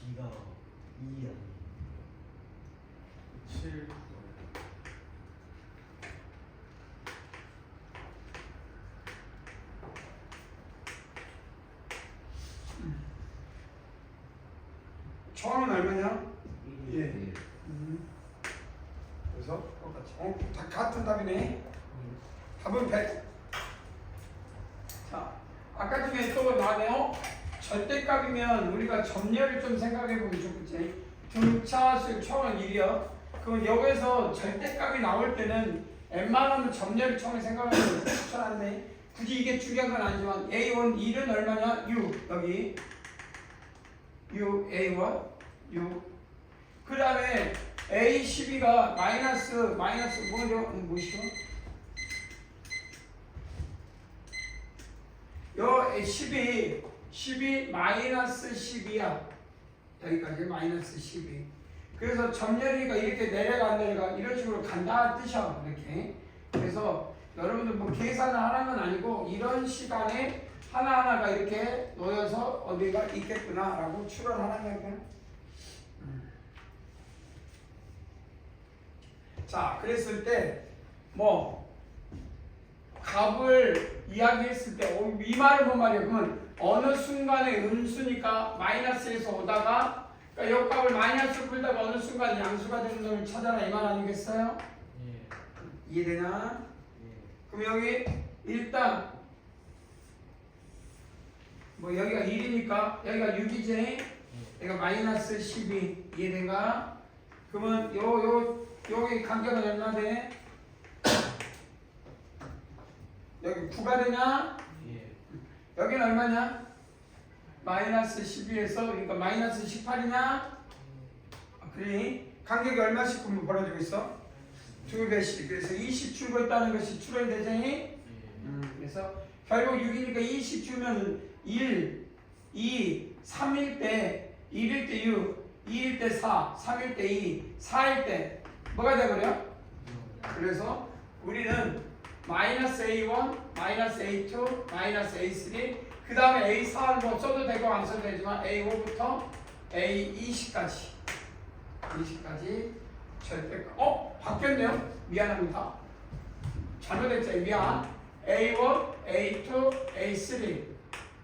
D가 2 아니에요? 7 초항은 얼마냐? 1. 예. 그래서 똑같이. 다 같은 답이네. 답은 100. 자, 아까 중에 또 나네요. 절대값이면 우리가 점례를 좀 생각해 보면 좋겠지. 등차수의 초항은 1이요. 그럼 여기서 절대값이 나올 때는 웬만하면 점례를 처음에 생각하면 추천하는데 굳이 이게 중요한 건 아니지만 A1 1은 얼마냐? 6. 여기 6 A1 6. 그 다음에 A12가 마이너스 뭐죠? 요 12 마이너스 12야. 여기까지 마이너스 12. 그래서 점열이가 이렇게 내려가 이런 식으로 간다 뜻이야. 이렇게. 그래서 여러분들 뭐 계산을 하라는 건 아니고 이런 시간에 하나하나가 이렇게 놓여서 어디가 있겠구나 라고 추론하는 거야. 자, 그랬을 때 뭐 값을 이야기했을 때 이 말은 뭔 말이야? 그러면 어느 순간에 음수니까 마이너스에서 오다가 그러니까 이 값을 마이너스 풀다가 어느 순간 양수가 되는 놈을 찾아라 이 말 아니겠어요? 예. 이해되나? 예. 그럼 여기 일단 뭐 여기가 1이니까 여기가 6이지? 여기가 마이너스 12 이해된가? 그러면 여기 간격은 얼마 돼? 여기 9가 되냐? 예. 여기는 얼마냐? 마이너스 12에서 그러니까 마이너스 18이냐? 그래? 간격이 얼마씩 벌어지고 있어? 2배씩. 그래서 20 줄고 있다는 것이 추론이 되지? 예. 그래서 결국 6이니까 20 주면 1, 2, 3일 때 1일 때 6, 2일 때 4, 3일 때 2, 4일 때 뭐가 돼버려? 그래서 우리는 마이너스 A1, 마이너스 A2, 마이너스 A3 그 다음에 A4를 뭐 써도 되고 안 써도 되지만 A5부터 A20까지 절대값. 바뀌었네요. 미안합니다. 잘못했죠. 미안. A1, A2, A3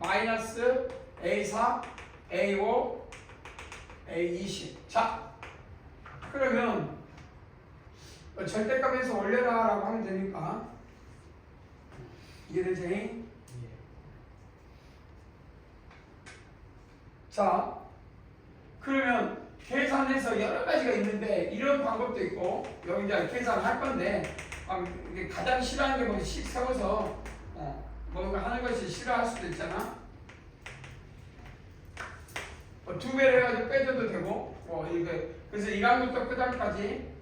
마이너스 A4, A5, A20. 자, 그러면 절대값에서 올려라 라고 하면 되니까 이해되지? 예. 자, 그러면 계산해서 여러 가지가 있는데 이런 방법도 있고 여기 이제 계산할 건데 이게 가장 싫어하는 게 뭐 식 세워서 뭔가 하는 것이 싫어할 수도 있잖아. 두 배를 해가지고 빼줘도 되고 이게 그래서 1항부터 끝항까지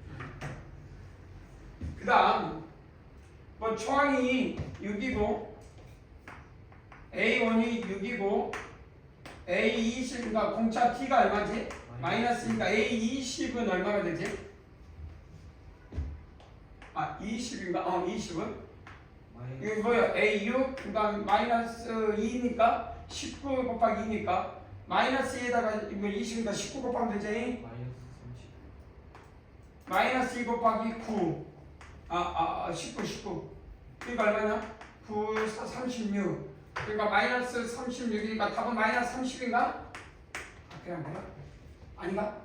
그 다음 초항이 6이고 A1이 6이고 A20인가 공차 T가 얼마지? 마이너스니까 A20은 얼마가 되지? 20인가? 20은? 이거 뭐야? A6 그다음 마이너스 2니까 19 곱하기 2니까 마이너스 2에다가 이거 20이니까 19 곱하면 되지? 마이너스 2 곱하기 9 19 그러니까 얼마냐? 9, 36 그러니까 마이너스 36이니까 답은 마이너스 30인가? 그냥 뭐야? 아닌가?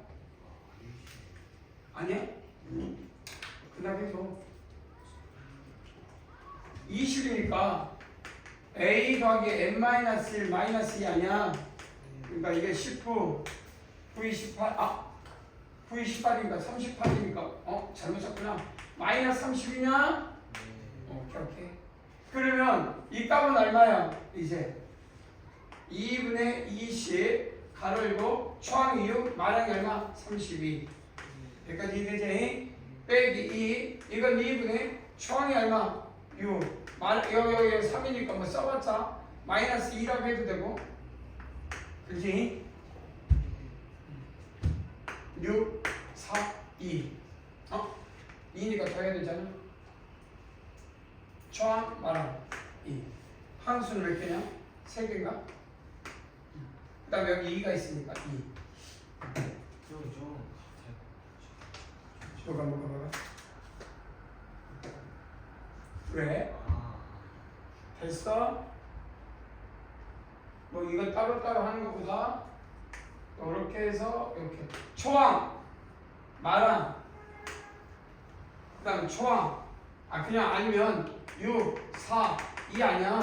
아니야? 그다음에 해서 20이니까 A 더하기 N 마이너스 1 마이너스 2 아니야? 그러니까 이게 19 9이 18 9이 18이니까 38이니까 잘못 썼구나. 마이너스 30이냐? 오케이. 그러면 이 값은 얼마야? 이제 2분의 20 가로 열고 초항이 6 마량이 얼마? 32 여기까지 이해되지? 빼기 2 이건 2분의 초항이 얼마? 6 여기 3이니까 뭐 써봤자 마이너스 2라고 해도 되고 그치? 6, 4, 2 2니까 더해야 되잖아. 초항, 마랑 2 항수는 몇 개냐? 3개인가? 그 다음에 여기 2가 있으니까 2 뭐가 왜? 됐어? 뭐 이거 따로따로 하는 것보다 이렇게 해서 이렇게 초항, 마랑 그 다음에 초항 그냥 아니면 6, 4, 2 아니야?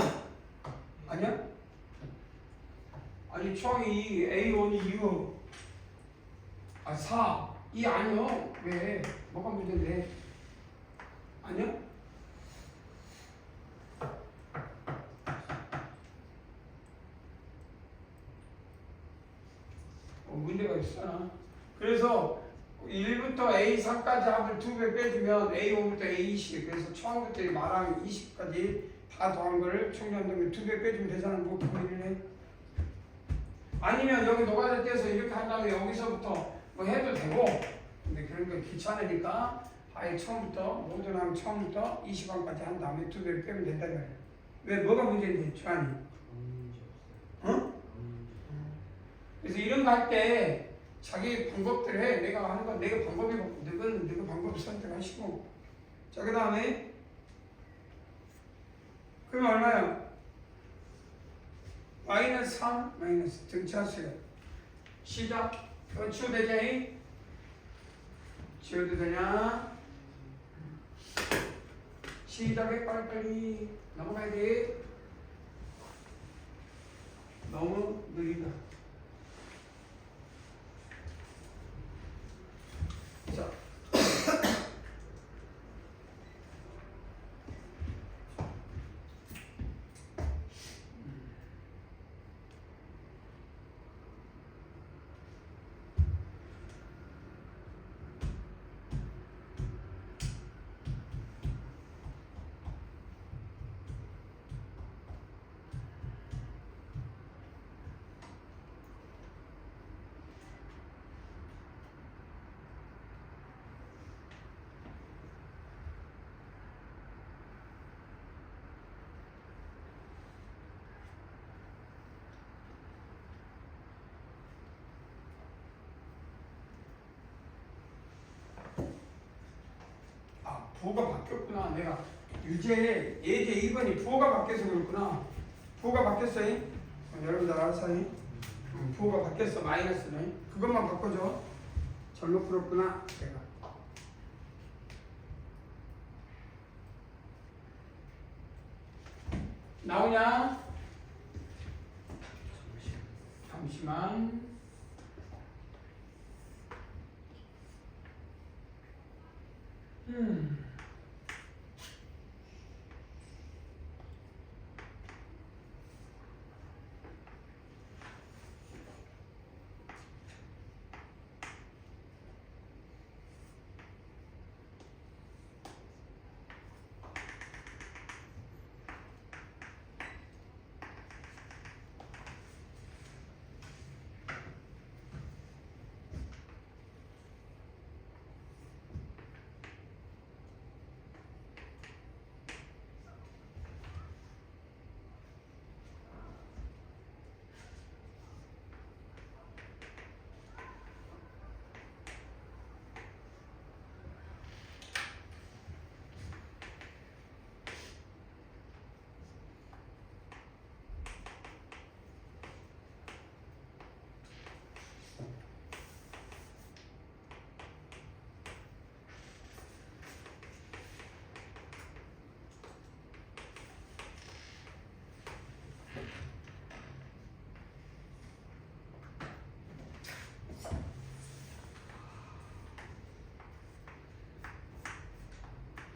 아니야? 아니 초항이 2, A1이 6 4, 2 아니요? 왜? 뭐가 문제인데? 아니야? 문제가 있잖아. 그래서 1부터 A3까지 합을 2배 빼주면 A5부터 A20 그래서 초항부터 마랑 20까지 다 더한 거를 총량하면 2배 빼주면 되잖아. 뭐 고민을 해? 아니면 여기 노가다 떼서 이렇게 한 다음에 여기서부터 뭐 해도 되고 근데 그런 거 귀찮으니까 아예 처음부터 모든 항 처음부터 20항까지 한 다음에 2배를 빼면 된다 그래. 왜? 뭐가 문제인지 주한이? 그래서 이런 거 할 때 자기 방법대로 해. 내가 하는 건 내가 방법이고 너는 방법을 선택하시고 자 그 다음에 그러면 얼마야? 마이너스 3 마이너스 등차수요. 시작. 그거 치워도 되지? 치워도 되냐? 시작해. 빨리빨리 넘어가야 돼. 너무 느리다. 자. 부호가 바뀌었구나. 내가 유제 예제 2번이 부호가 바뀌어서 그렇구나. 부호가 바뀌었어요. 여러분들 알아서 해. 부호가 바뀌었어. 마이너스는. 그것만 바꿔줘. 잘못 풀었구나. 내가. 나오냐? 잠시만.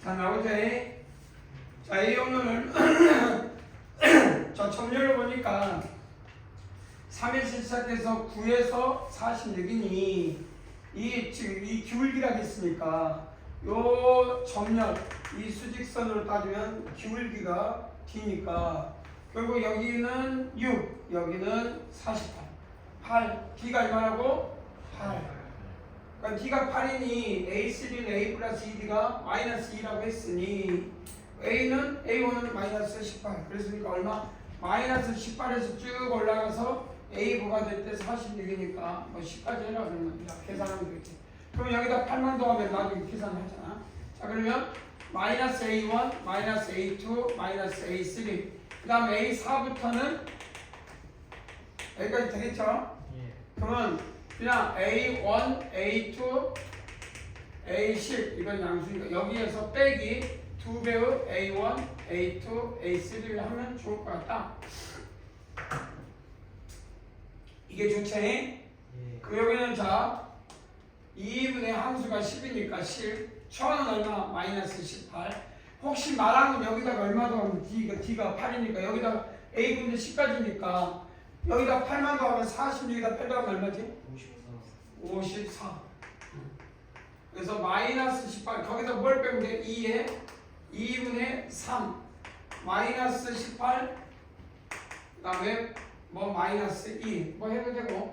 자, 나오죠? 자, 이 오늘은 저 첨률을 보니까 3에서 시작해서 9에서 46이니 지금 이 기울기라고 했으니까 요 점렬 이 수직선으로 따지면 기울기가 D니까 결국 여기는 6, 여기는 48, 8, D가 얼마라고? 8. 그러니까 D가 8이니 A3는 A 플러스 2D가 마이너스 2라고 했으니 A는 A1은 마이너스 18. 그랬으니까 얼마? 마이너스 18에서 쭉 올라가서 A9가 될 때 46이니까 뭐 10까지 해라 그러는 겁니다. 계산하면 되겠지. 그럼 여기다 8만 더하면 나중에 계산하잖아. 자, 그러면 마이너스 A1, 마이너스 A2, 마이너스 A3. 그 다음 A4부터는 여기까지 되겠죠? 예. 그러면 그냥 A1, A2, A10 이건 양수니까 여기에서 빼기 2배의 A1, A2, A3를 하면 좋을 것 같다. 이게 좋지? 예. 그 여기는 자 2분의 함수가 10이니까 10 초는 얼마? 마이너스 18. 혹시 말하면 여기다가 얼마 더하면 D가 8이니까 여기다가 A분의 10까지니까 여기다 8만 더하면 46에다 빼더하면 얼마지? 54. 그래서 마이너스 18 거기서 뭘 빼면 돼? 2에 2분의 3 마이너스 18 그 다음에 뭐 마이너스 2 뭐 해도 되고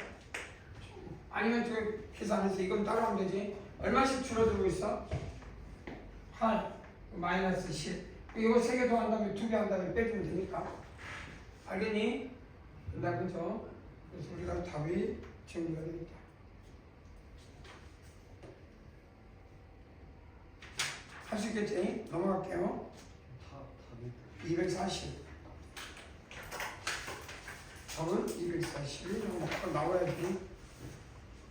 아니면 지금 계산해서 이건 따로 하면 되지. 얼마씩 줄어들고 있어? 8 마이너스 10 이거 3개 더한 다음에 2개 한 다음에 빼주면 되니까 알겠니? 그죠? 그래서 우리가 답이 정리가 되겠다. 할 수 있겠지? 넘어갈게요. 240 답은 240이 나와야지.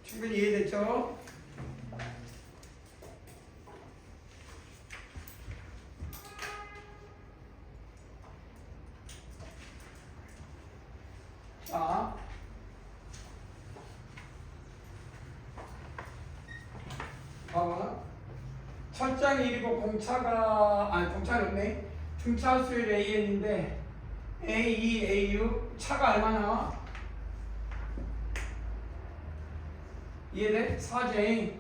충분히 이해됐죠? 자, 봐봐. 첫 장 1이고 공차는 없네. 등차 수율 AN인데 A2, A6 차가 얼마 나와? 이해돼? 4제. 예.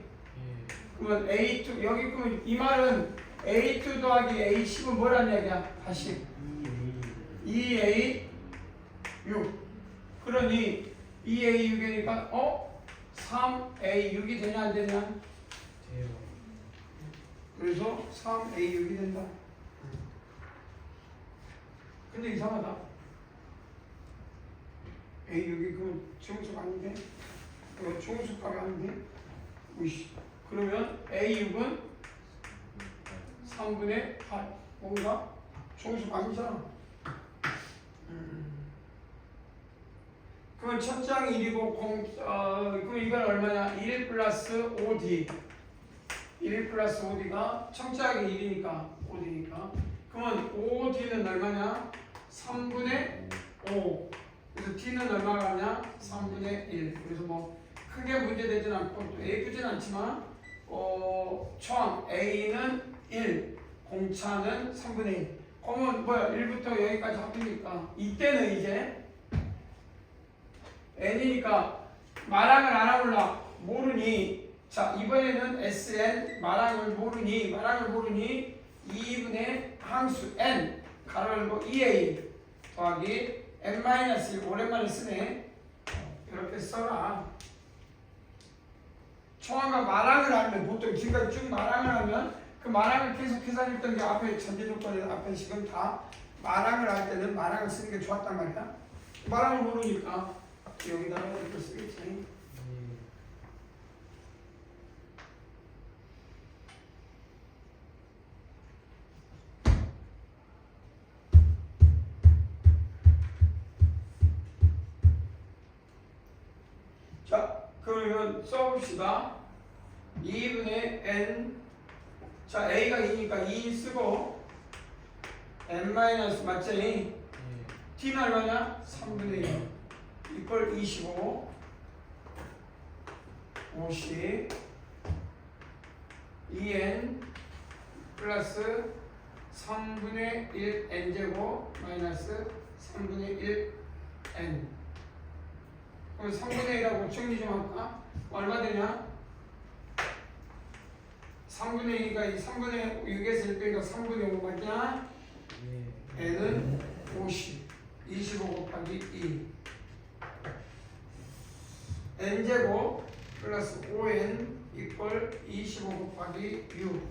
그러면 A2 여기 그러면 이 말은 A2 더하기 A10은 뭐란 얘기야? 다시 2A6 그러니 2A6이니까 3A6이 되냐 안 되냐? 돼요. 그래서 3A6이 된다. 근데 이상하다. A6이 그럼 중수가 아닌데? 그럼 중수값이 아닌데? 우이씨. 그러면 A6은 3분의 8 뭔가 정수 아니잖아. 그러면 첫째 항이 1이고 그럼 이건 얼마냐? 1 플러스 5D 1 플러스 5D가 첫째 항이 1이니까 5D니까 그러면 5D는 얼마냐? 3분의 5 그래서 D는 얼마가 하냐? 3분의 1 그래서 뭐 크게 문제되진 않고 또 예쁘진 않지만 초항 A는 1 공차는 3분의 1 그러면 뭐야 1부터 여기까지 합이니까 이때는 이제 n이니까 마랑을 알아볼라 모르니 자 이번에는 SN 마랑을 모르니 2분의 항수 n 가로 열고 2a 더하기 n-1 오랜만에 쓰네 이렇게 써라. 초항과 마랑을 알면 보통 지금까지 쭉 마랑을 하면 그 마랑을 계속 계산했던 게 앞에 전제 조건에 앞에 지금 다 마랑을 할 때는 마랑을 쓰는 게 좋았단 말이야. 마랑을 모르니까 여기다가 이렇게 쓰겠지. 자, 그러면 써봅시다. 2분의 n 자 a가 2니까 2 쓰고 n 마이너스 맞지? t는 얼마냐? 3분의 1 이퀄 25 50 2n 플러스 3분의 1 n제곱 마이너스 3분의 1 n 그럼 3분의 1하고 정리 좀 할까? 얼마 되냐? 3분의 2가 3분의 6에서 1 빼니까 3분의 5 맞냐? n은 50 25 곱하기 2 n제곱 플러스 5n 이퀄 25 곱하기 6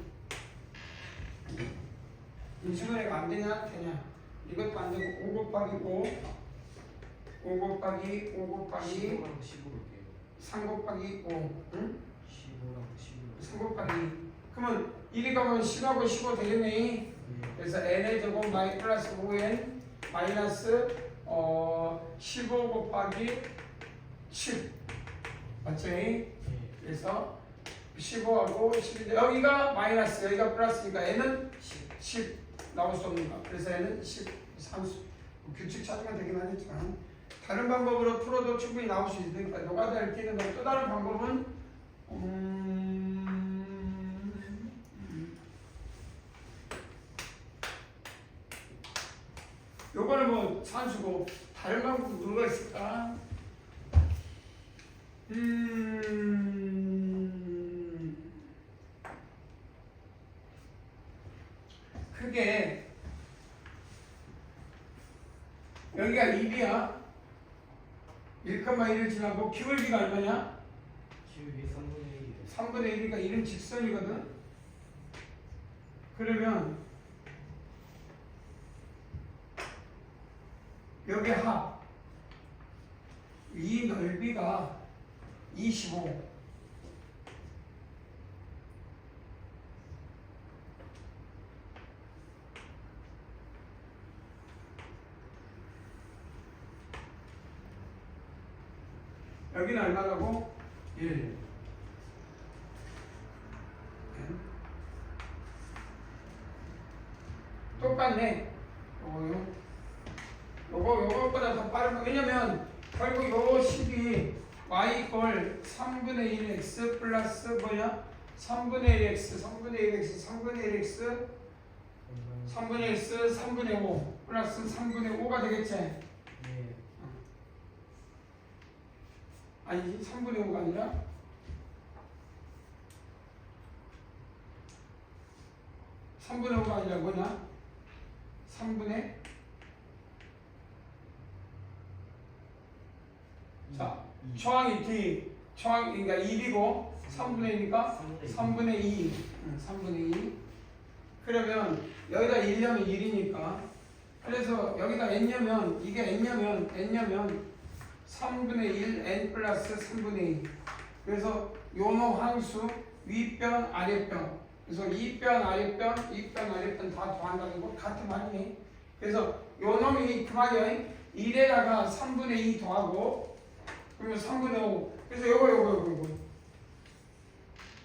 인수분해가 안 되냐? 되냐? 이것도 안 되고 5 곱하기 5 곱하기 5 곱하기 3 곱하기 5 응? 3 곱하기 2 그러면 1이 가면 10하고 15 되겠네. 그래서 n의 제곱 마이 플러스 5n 마이너스 15 곱하기 10 맞지? 그래서 15하고 11 여기가 마이너스 여기가 플러스니까 n은 10 나올 수 없는 거. 그래서 n은 10 산수 규칙 찾으면 되긴 하겠지만 다른 방법으로 풀어도 충분히 나올 수 있으니까 노가다 읽기는 또 다른 방법은 요거는 뭐 산수고 다른 방법 뭐가 있을까? 크게 여기가 2B야 1,1을 지나고 기울기가 얼마냐? 기울기 3분의 1이니까 1은 직선이거든. 그러면 여기 합 이 넓이가 25 여기는 얼마라고? 1 똑같네. 요거보다 더 빠른 거. 왜냐면 결국 요 식이 y 이퀄 3분의 1x 플러스 뭐냐? 3분의 1x 3분의 1x 3분의 1x 3분의 x 3분의 5 플러스 3분의 5가 되겠지? 아니지 3분의 5가 아니라 3분의 5가 아니라 뭐냐? 3분의 자 초항이 D 초항 그러니까 1이고 3분의 1이니까 3분의 2 3분의 2 그러면 여기다 1냐면 1이니까 그래서 여기다 n냐면 이게 n냐면 3분의 1 n 플러스 3분의 2 그래서 요노 항수 윗변 아랫변 그래서 이변 아랫변 이변 아랫변 다 더한다는 거 같은 말이네. 그래서 요 놈이 그 말이야. 1에다가 3분의 2 더하고 그러면 3분의 5. 그래서 요거.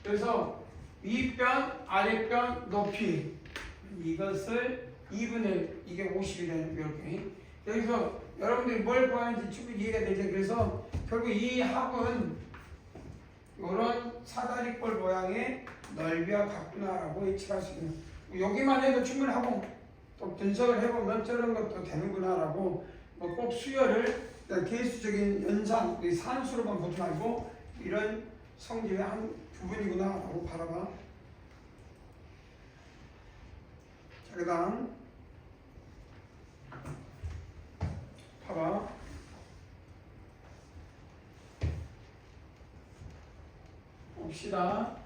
그래서 윗변 아랫변 높이 이것을 2분의 이게 50이 되는 이렇게. 여기서 여러분들이 뭘 구하는지 충분히 이해가 되죠. 그래서 결국 이 합은 이런 사다리꼴 모양의 넓이와 같구나라고 예측할 수 있는. 여기만 해도 충분하고 또 분석을 해보면 저런 것도 되는구나라고 뭐 꼭 수열을 개수적인 연산, 산수로만 보지 말고 이런 성질의 한 부분이구나라고 바라봐. 자, 그 다음 봐봐. 봅시다.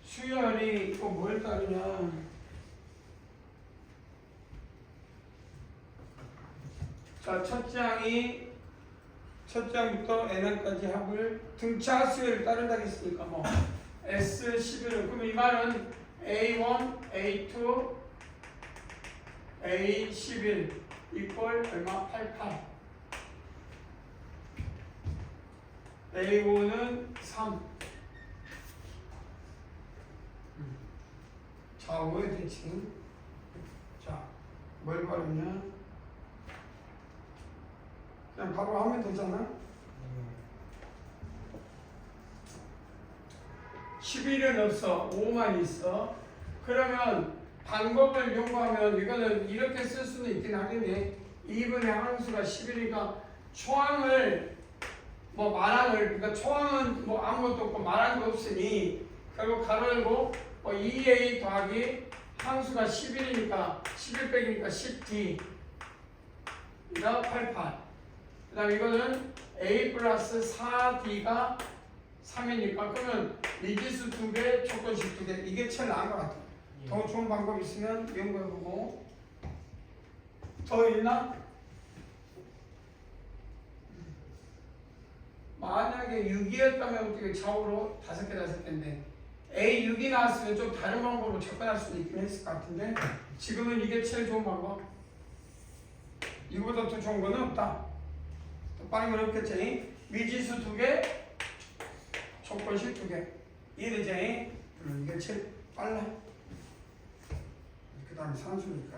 수열이 또 뭘 따르냐. 자, 첫 장부터 n까지 합을 등차 수열을 따른다 했으니까 뭐 S11은 그럼 이 말은 A1, A2, A11 이퀄 얼마? 88. A5는 3. 좌우의 대칭. 자, 뭘 바르냐? 그냥 바로 하면 되잖아. 11은 없어. 5만 있어. 그러면 방법을 연구하면 이거는 이렇게 쓸 수는 있긴 하겠네. 2분의 항수가 11이니까 초항을 뭐 말항을 그러니까 초항은 뭐 아무것도 없고 말항도 없으니 결국 가로 열고 뭐 2a 더하기 항수가 11이니까 11 빼기니까 10d 이다 88. 그 다음 이거는 a 플러스 4d가 3이니까 그러면 미지수 2개, 조건식 2개 이게 제일 나은 것 같아. 더 좋은 방법 있으면 연구해보고. 더 있나? 만약에 6이었다면 어떻게 좌우로 5개인데 A6이 나왔으면 좀 다른 방법으로 접근할 수도 있긴 했을 것 같은데 지금은 이게 제일 좋은 방법. 이거보다 더 좋은 거는 없다. 더 빠른 건 없겠지. 미지수 2개, 조건식 2개. 이해되지? 이게 제일 빨라. 그 다음에 산수니까.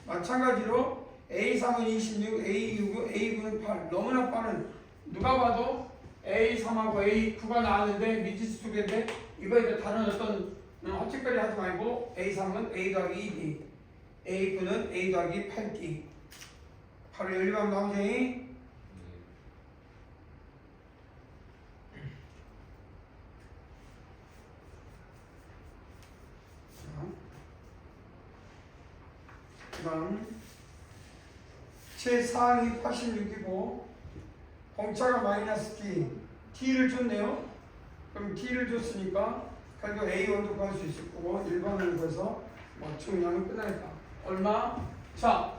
마찬가지로 A3은 26, A6은 8. 너무나 빠른. 누가 봐도 A3하고 A9가 나왔는데 미지수 2개인데 이거에 다른 어떤 헛짓거리 하지 말고 A3은 A 더하기 2D, A9는 A 더하기 8D. 바로 연립하면 나오지? 그 다음 제4항이 86이고 공차가 마이너스 D, T를 줬네요. 그럼 T를 줬으니까 결국 A1도 구할 수 있을 거고 1번을 구해서 뭐 중량은 끝나겠다. 얼마? 자,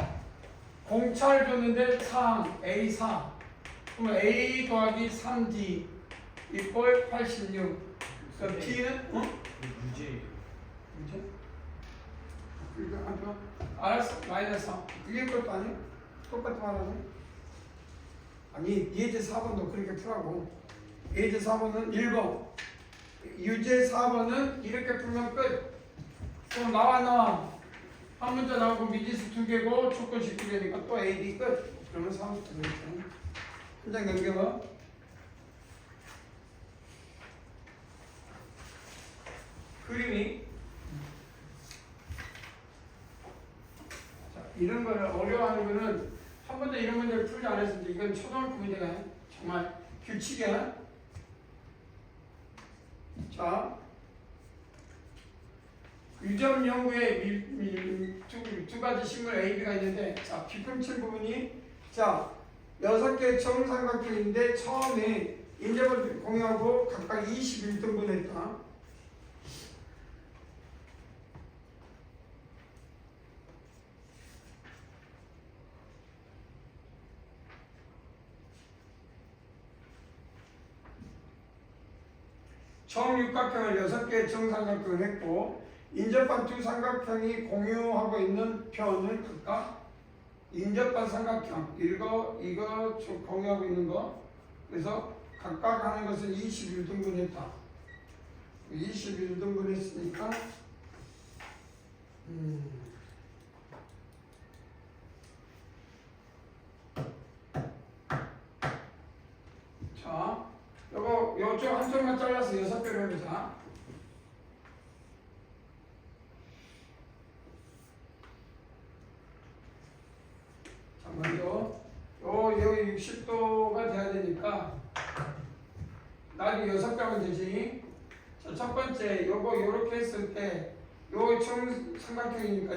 공차를 줬는데 4항 A4 그러면 A 더하기 3D 이꼴 86. 그럼 T는? 유제. 문제? 그러니까 알았어. 마이너스 3. 그게 것도 아니야? 똑같은 말 하네. 아니 예제 4번도 그렇게 풀라고. 예제 4번은 1번 유제 4번은 이렇게 풀면 끝. 그럼 나와 한 문자 나오고 미지수 2개고 조건식 2개니까 또 A, B 끝. 그러면 30도 되겠죠. 한 장 넘겨봐. 그림이 자, 이런 거를 어려워하는 거는 한 번도 이런 문제를 풀지 않았는데 이건 초등학교 문제가 정말 규칙이야. 자, 유점 연구에 두 가지 식물 A, B가 있는데 자, 비품칠 부분이 자 6개 정삼각형인데 처음에 인접을 공유하고 각각 21등분 했다. 정육각형을 6개의 정삼각형을 했고 인접한 두 삼각형이 공유하고 있는 편을 각각 인접한 삼각형 이거 공유하고 있는 거 그래서 각각 하는 것은 21등분 했다. 21등분 했으니까 자 요쪽 한쪽만 잘라서 6개로 해보자. 자 먼저 여기 60도가 돼야 되니까 나도 6개 하면 되지. 자, 첫 번째 요거 요렇게 했을 때 요 정삼각형이니까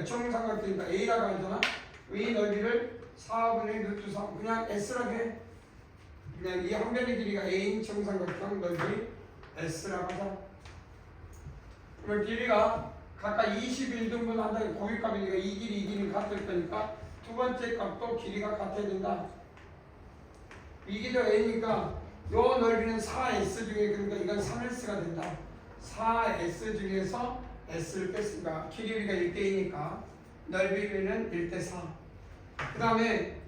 A라고 하잖아. 이 넓이를 4분의 루트 3 그냥 S라고 해. 그냥 이 한 변의 길이가 A인 정삼각형 넓이 S라고 하자. 그러면 길이가 각각 21등분 한다는 고유값이니까 이 길이 같을 거니까 두 번째 값도 길이가 같아야 된다. 이 길이가 A니까 요 넓이는 4S 중에 그러니까 이건 3S가 된다. 4S 중에서 S를 뺐으니까 길이가 1대2니까 넓이는 1대4. 그 다음에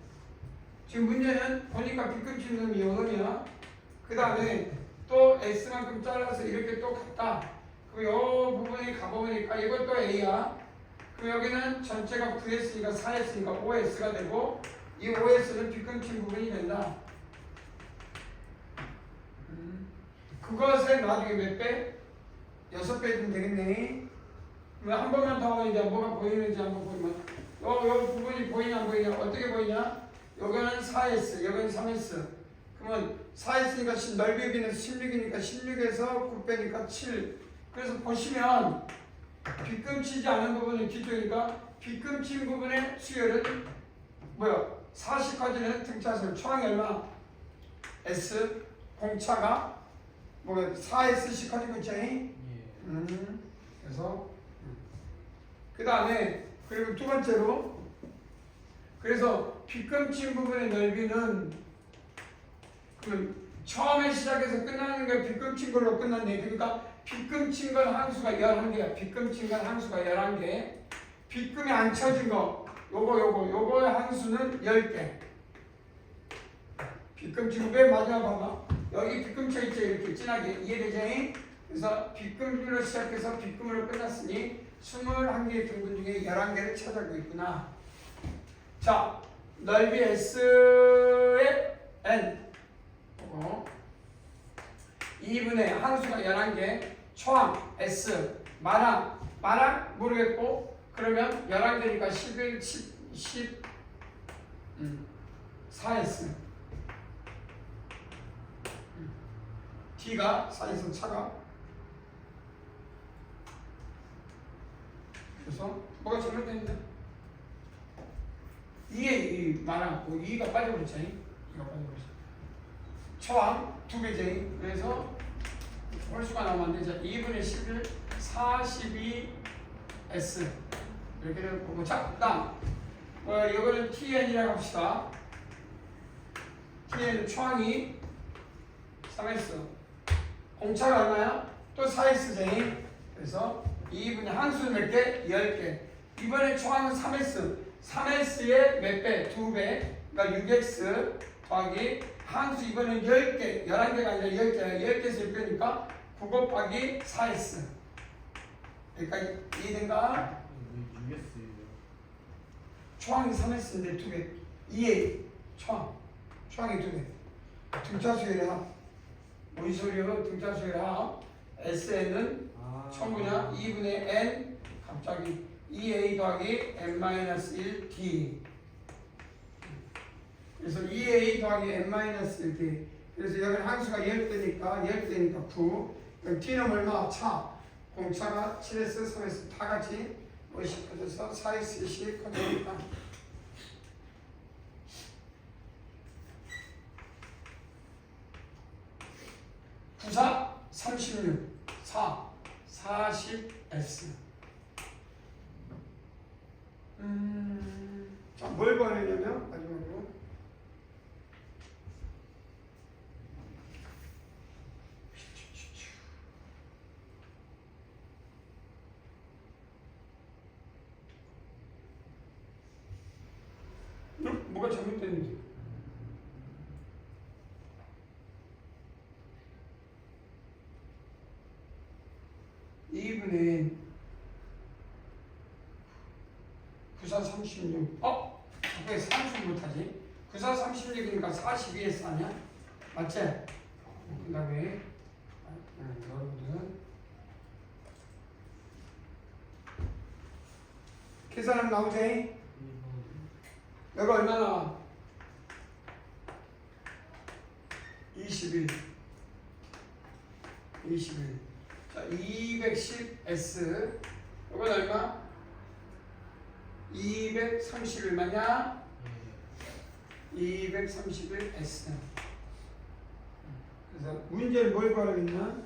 지금 문제는 보니까 빗금치 놈이 요 놈이야. 그 다음에 또 S만큼 잘라서 이렇게 또 갔다. 그럼 요 부분이 가보니까 이것도 A야. 그럼 여기는 전체가 9S니까 4S니까 5S가 되고 이 5S는 빗금친 부분이 된다. 그것에 나중에 몇 배? 6배 좀 되겠네. 그럼 한 번만 더 이제 뭐가 보이는지 한번 보면 요 부분이 보이냐 안 보이냐 어떻게 보이냐? 여기는 4S, 여기는 3S. 그러면 4S니까 넓이 여기는 16이니까 16에서 9 빼니까 7. 그래서 보시면 빗금치지 않은 부분은 뒤쪽이니까 빗금친 부분의 수열은 뭐야? 40까지는 등차수열 초항이 얼마? S 공차가 뭐야? 4S씩 커지고 있잖니? 그래서 그 다음에 그리고 두 번째로 그래서 빗금친 부분의 넓이는 그러면 처음에 시작해서 끝나는 게 빗금친 걸로 끝났네. 그러니까 빗금친 건 항수가 11개야. 빗금친 건 항수가 11개. 빗금이 안 쳐진 거 요거의 항수는 10개. 빗금치고 맨 마지막 봐봐. 여기 빗금 쳐 있죠. 이렇게 진하게 이해되지? 그래서 빗금으로 시작해서 빗금으로 끝났으니 21개의 등분 중에 11개를 찾아가고 있구나. 자, 넓이 S의 N 2분의 항수가 11개 초항 S 마랑 모르겠고 그러면 11개니까 11, 10 4S D가 4에서 차가 그래서 뭐가 잘못됐는데 2에 많았고 2가 빠져버렸잖니. 2가 빠져버렸어. 초항 2배제니. 그래서 홀수가 나오면 안 되죠. 2분의 11 42S 이렇게 되고 자 그다음 이거는 TN이라고 합시다. TN 초항이 3S 공차가 얼마야? 또 4S제니. 그래서 2분의 항수는 몇 개? 10개. 이번에 초항은 3S의 몇 배? 2배. 그러니까 6X 더하기 항수 이번엔 10개. 11개가 아니라 10개야. 10개에서 10개니까 9 곱하기 4S. 여기까지 이해된가? 초항이 3S인데 2배. 2A 초항이 2배. 등차수열이야. 뭔 소리야? 등차수열이야. SN은 처음이냐? 2분의 N 갑자기 2A 더하기 N-1D. 그래서 2A 더하기 N-1D. 그래서 여기 항수가 10대니까 9. 그럼 T는 얼마? 차. 공차가 7S, 3S 다 같이 50 커져서 4S씩 커져있다. 부사 36, 40S. 자, 뭘 구하려냐면 마지막으로 2분의 94 36 왜 30 못하지? 94 36이니까 42S 아니야? 맞지? 그 다음에 여러분들 계산하면 나오지? 여기가 얼마 나와? 21 자 210S 이건 얼마? 231 맞냐? 231S 그래서 문제를 뭘 구하라겠냐?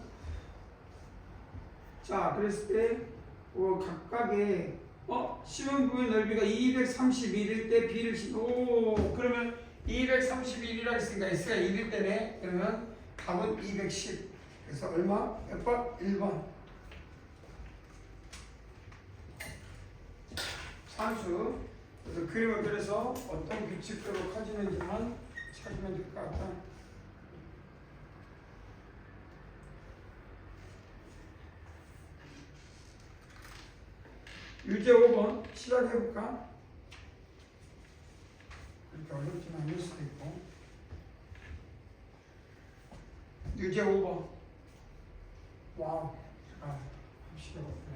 자 그랬을 때 각각의 심은 부분 넓이가 231일 때 B를 그러면 231이라고 했으니까 S가 1일 때네. 그러면 답은 210. 그래서 얼마? 몇 번? 1번. 산수. 그래서 그림을 그려서 어떤 규칙대로 커지는지만 찾으면 될 것 같다. 유제 5번 시작해볼까? 그렇게 어렵지는 않을 수도 있고. 유제 5번. 와우. 잠깐. 시작해볼게.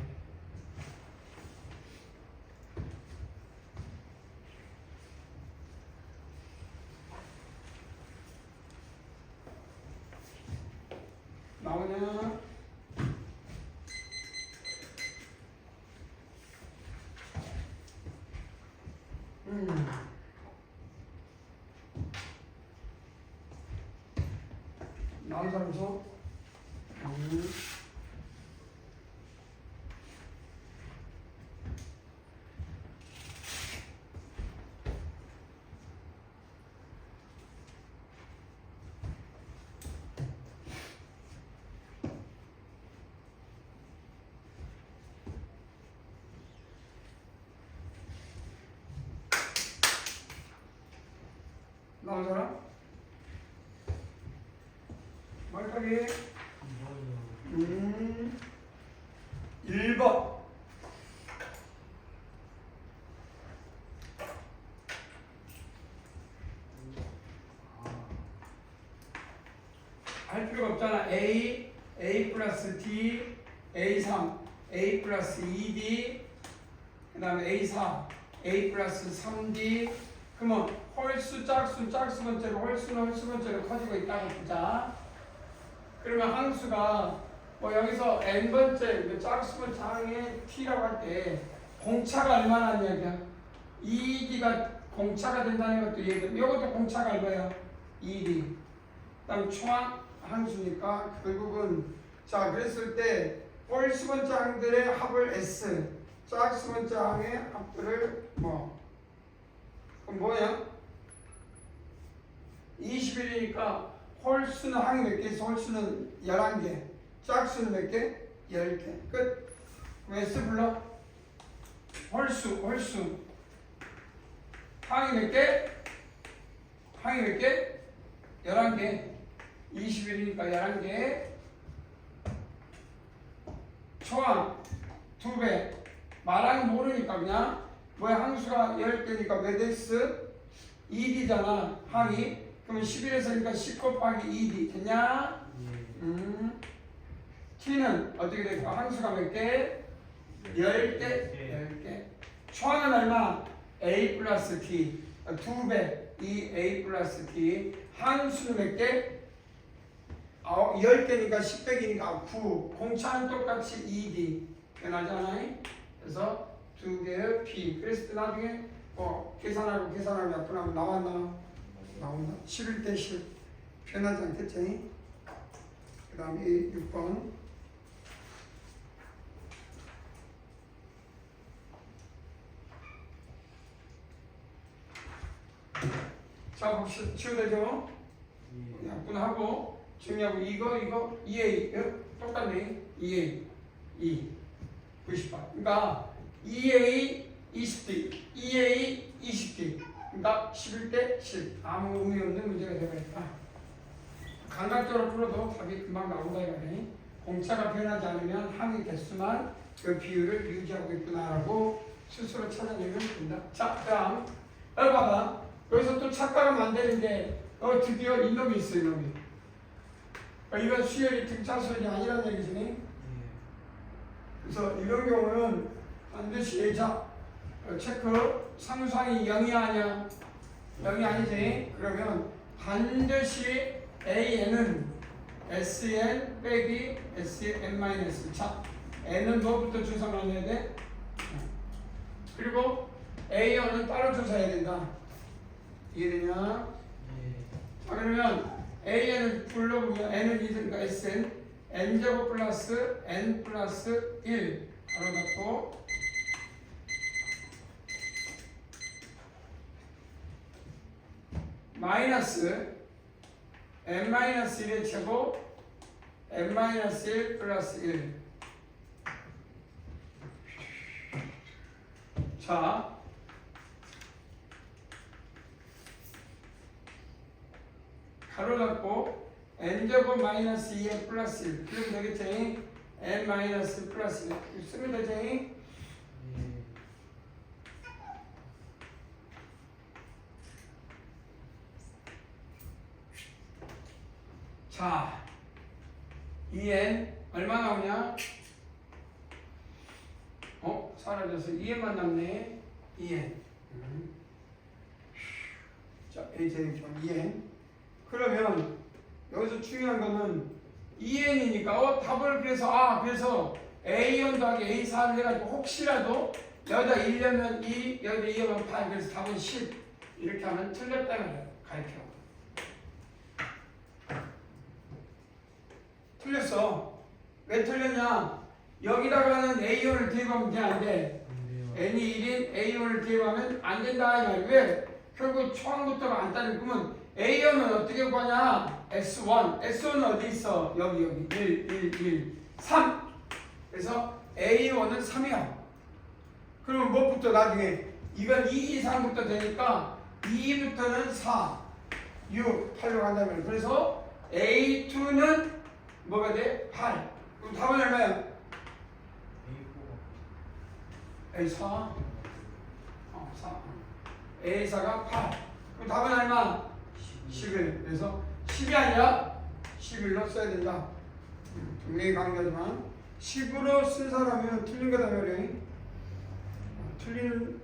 나오냐? 나온 사람 서? 나온 사람? 말하기 1번 할 필요가 없잖아. A 플러스 D A3 A 플러스 2D 그 다음에 A4 A 플러스 3D 그러면 홀수 짝수 번째로 홀수는 홀수 번째로 커지고 있다고 보자. 그러면 항수가 여기서 n번째 짝수번 장의 t라고 할 때 공차가 얼마나 이야기야? 2D가 공차가 된다는 것도 이해돼. 이것도 공차가 얼마야? 2D. 그 다음 초항 항수니까 결국은 자 그랬을 때 홀수번 장들의 합을 S 짝수번 장의 합들을 그럼 뭐야? 21이니까 홀수는 항이 몇 개 있어? 홀수는 11개 짝수는 몇 개? 10개 끝. 그럼 S 불러? 홀수 항이 몇 개? 항이 몇 개? 11개 21이니까 11개 초항 2배 말하는 모르니까 그냥 항수가 10개니까 몇 x? 2d잖아 항이. 그러면 11에서니까 10 곱하기 2d 됐냐? t는 어떻게 될까? 항수가 몇 개? 10개 초항은 얼마? a 플러스 t 2배 이 a 플러스 t 항수는 몇 개? 10개니까 10배기니까 9 공차는 똑같이 2d 변하잖아. 그래서 2개의 p 그랬을 때 나중에 계산하고 약분하면 나온다 11대 10 변하지 않겠지? 그 다음에 6번 자 봅시다. 치우되죠? 약분하고 중요하고 이거 2A 똑같네. 2A 90번 그러니까 2A 20D 2A 20D 그러니까 11대 10 아무 의미 없는 문제가 되어버렸다. 감각적으로 풀어도 답이 금방 나온다 이거네. 공차가 변하지 않으면 항의 개수만 그 비율을 유지하고 있구나라고 스스로 찾아내면 된다. 자, 다음 여기 봐봐. 여기서 또 착각을 만드는데 드디어 이놈이 있어. 이놈이. 이건 수열이 등차 수열이 아니라는 얘기지. 예. 그래서 이런 경우는 반드시 자 체크 상수항이 0이 아니야. 0이 아니지. 그러면 반드시 AN은 SN 빼기 SN-1. 자, N은 뭐부터 주사만해야 돼? 그리고 A1은 따로 주사해야 된다. 이해되냐? 예. 자, 그러면 AN을 불러보면 N은 2니까 SN N제곱 플러스 N 플러스 1 바로 갖고 마이너스 n-1의 제곱 n-1 플러스 1. 자, 가로 닫고 n제곱 마이너스 2n 플러스 1 그러면 되겠지? n 마이너스 플러스 1 쓰면 되지? 예. 자, 2n 얼마 나오냐? 사라져서 2n만 남네. 2n. 자, a제곱점 2n. 그러면 여기서 중요한 거는 2n이니까 답을 그래서 a1 더하기 a4를 해가지고 혹시라도 여기다 1려면 2, 여기다 2려면 8 그래서 답은 10 이렇게 하면 틀렸다는 가르쳐. 틀렸어. 왜 틀렸냐? 여기다가는 A1을 대입하면 안 돼. N이 1인 A1을 대입하면 안 된다. 이 말이야. 왜? 결국 초항부터가 안 따를 거면 A1은 어떻게 구하냐? S1. S1은 어디 있어? 여기 1, 3. 그래서 A1은 3이야. 그러면 뭐부터 나중에 이건 2 이상부터 되니까 2부터는 4, 6, 8로 간다면 그래서 A2는 뭐가 돼? 8. 그럼 답은 얼마야? A4. 4. A4가 8. 그럼 답은 얼마? 11. 그래서 10이 아니라 11로 써야 된다. 분명히 강조하지만 10으로 쓴 사람은 틀린 거다 말이야. 틀리는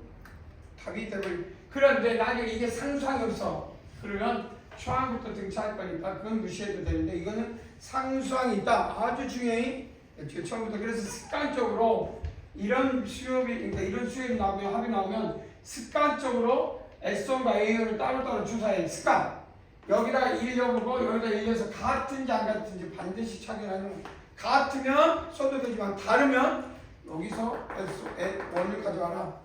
답이 되버리. 그런데 나중에 이게 상수항이 없어. 그러면 초항부터 등차할 거니까 그건 무시해도 되는데 이거는 상수항이 있다. 아주 중요해. 처음부터 그래서 습관적으로 이런 수업이 그러니까 이런 수업이 나오면 합이 나오면 습관적으로 S1과 A1을 따로따로 주사해. 습관. 여기다 1 넣어보고 여기다 1 넣어서 같은지 안 같은지 반드시 확인하는 거. 같으면 써도 되지만 다르면 여기서 S1을 가져와라.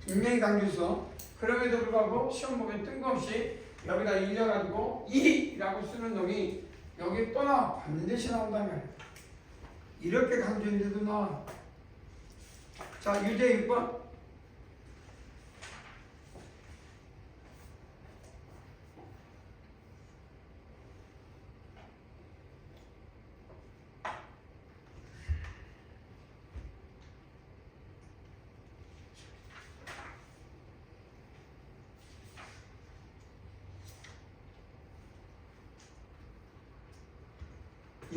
분명히 강조했어. 그럼에도 불구하고 시험 보면 뜬금없이 여기다 1 넣어가지고 2라고 쓰는 놈이 여기 또 나와. 반드시 나온다면 이렇게 강조했는데도 나와. 자, 유제 6번.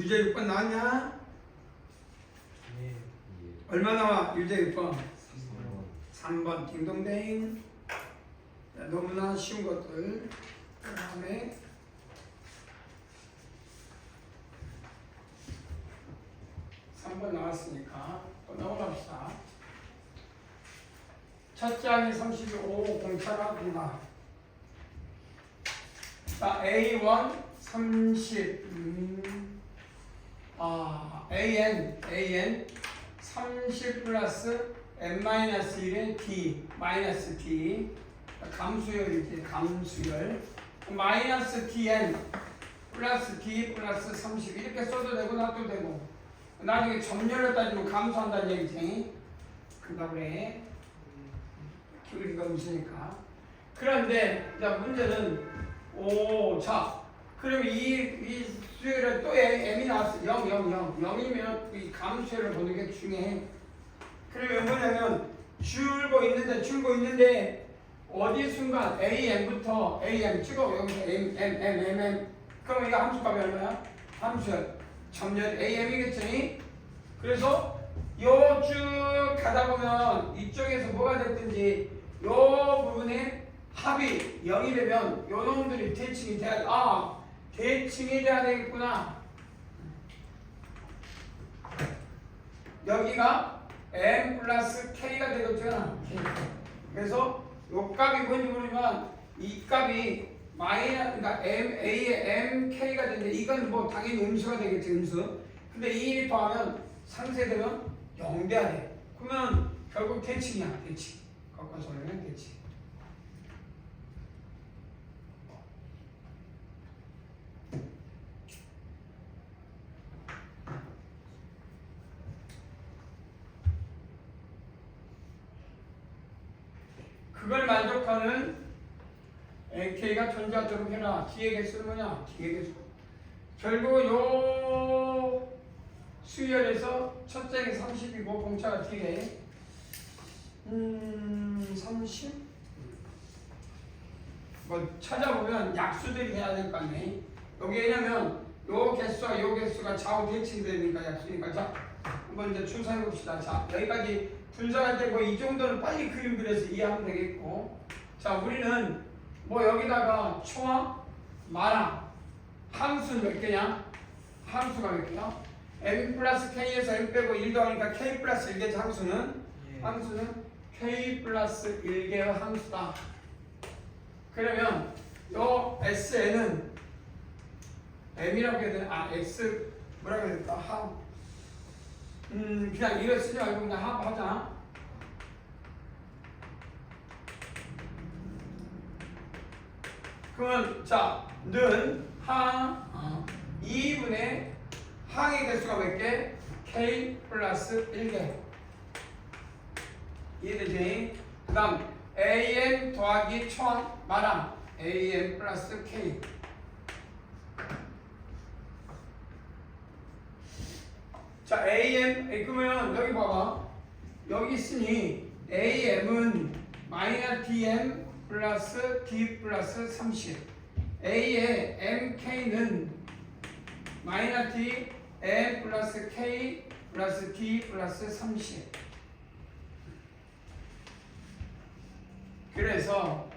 유제 6번 나왔냐? 예. 얼마 나와? 유제 6번. 3번. 3번 딩동댕. 자, 너무나 쉬운 것들. 그 다음에 (3번) 나왔으니까 또 넘어갑시다. 첫째 항이 35 공차가 비마. 자, A1 30 AN 30 플러스 n-1의 d 마이너스 d 감수열이지. 감수열 마이너스 dn 플러스 d 플러스 30 이렇게 써도 되고 놔도 되고 나중에 점열을 따지면 감수한다는 얘기지. 그런다고 그래. 기울기가 없으니까. 그런데 자 문제는 자 그럼 이 수열에 또 m이 나왔어. 0, 0, 0. 0이면 이 감수열을 보는 게 중요해. 그러면 뭐냐면 줄고 있는데 어디 순간 am부터 am 찍어. 여기서 m. 그럼 이거 함수값이 얼마야? 함수열. 점열 am이겠지? 그래서 요 쭉 가다 보면 이쪽에서 뭐가 됐든지 요 부분에 합이 0이 되면 요 놈들이 대칭이 돼야 대칭이 돼야 되겠구나. 여기가 m 플러스 k가 되겠잖아. 그래서 요 값이 뭔지 모르지만 이 값이 그러니까 a의 mk가 되는데 이건 뭐 당연히 음수가 되겠지, 음수. 근데 이 더하면 상쇄되면 0 돼야 돼. 그러면 결국 대칭이야, 대칭. 꺾어서 올리면 대칭. 그걸 만족하는 k가 존재하도록 해라. 뒤에 개수는 뭐냐? 뒤에 개수. 결국 요 수열에서 첫째가 30이고 공차가 뒤에 30? 뭐 찾아보면 약수들이 돼야 될 거 아니에요. 여기 왜냐면 요 개수와 요 개수가 좌우 대칭되니까 약수니까. 자, 한번 이제 추상해 봅시다. 자, 여기까지 분석할 때 뭐 이 정도는 빨리 그림 그려서 이해하면 되겠고. 자, 우리는 뭐 여기다가 초와 마랑 함수는 몇 개냐? 함수가 몇 개냐? m 플러스 k에서 m 빼고 1 더하니까 k 플러스 1개 함수는 함수는 k 플러스 1개의 함수다. 그러면 요 SN은 m이라고 해야 되나? x 뭐라고 해야 될까? 그냥 이거 쓰지 말고 그냥 하자. 그러면 자, 는 항 2분의 항의 개수가 몇 개? k 플러스 1개. 이해되지? 그 다음 am 더하기 초항 마랑 am 플러스 k. 자, 그러면 여기 봐봐. 여기 있으니 am은 마이너스 dm 플러스 d 플러스 30. a의 mk는 마이너스 d m 플러스 k 플러스 d 플러스 30. 그래서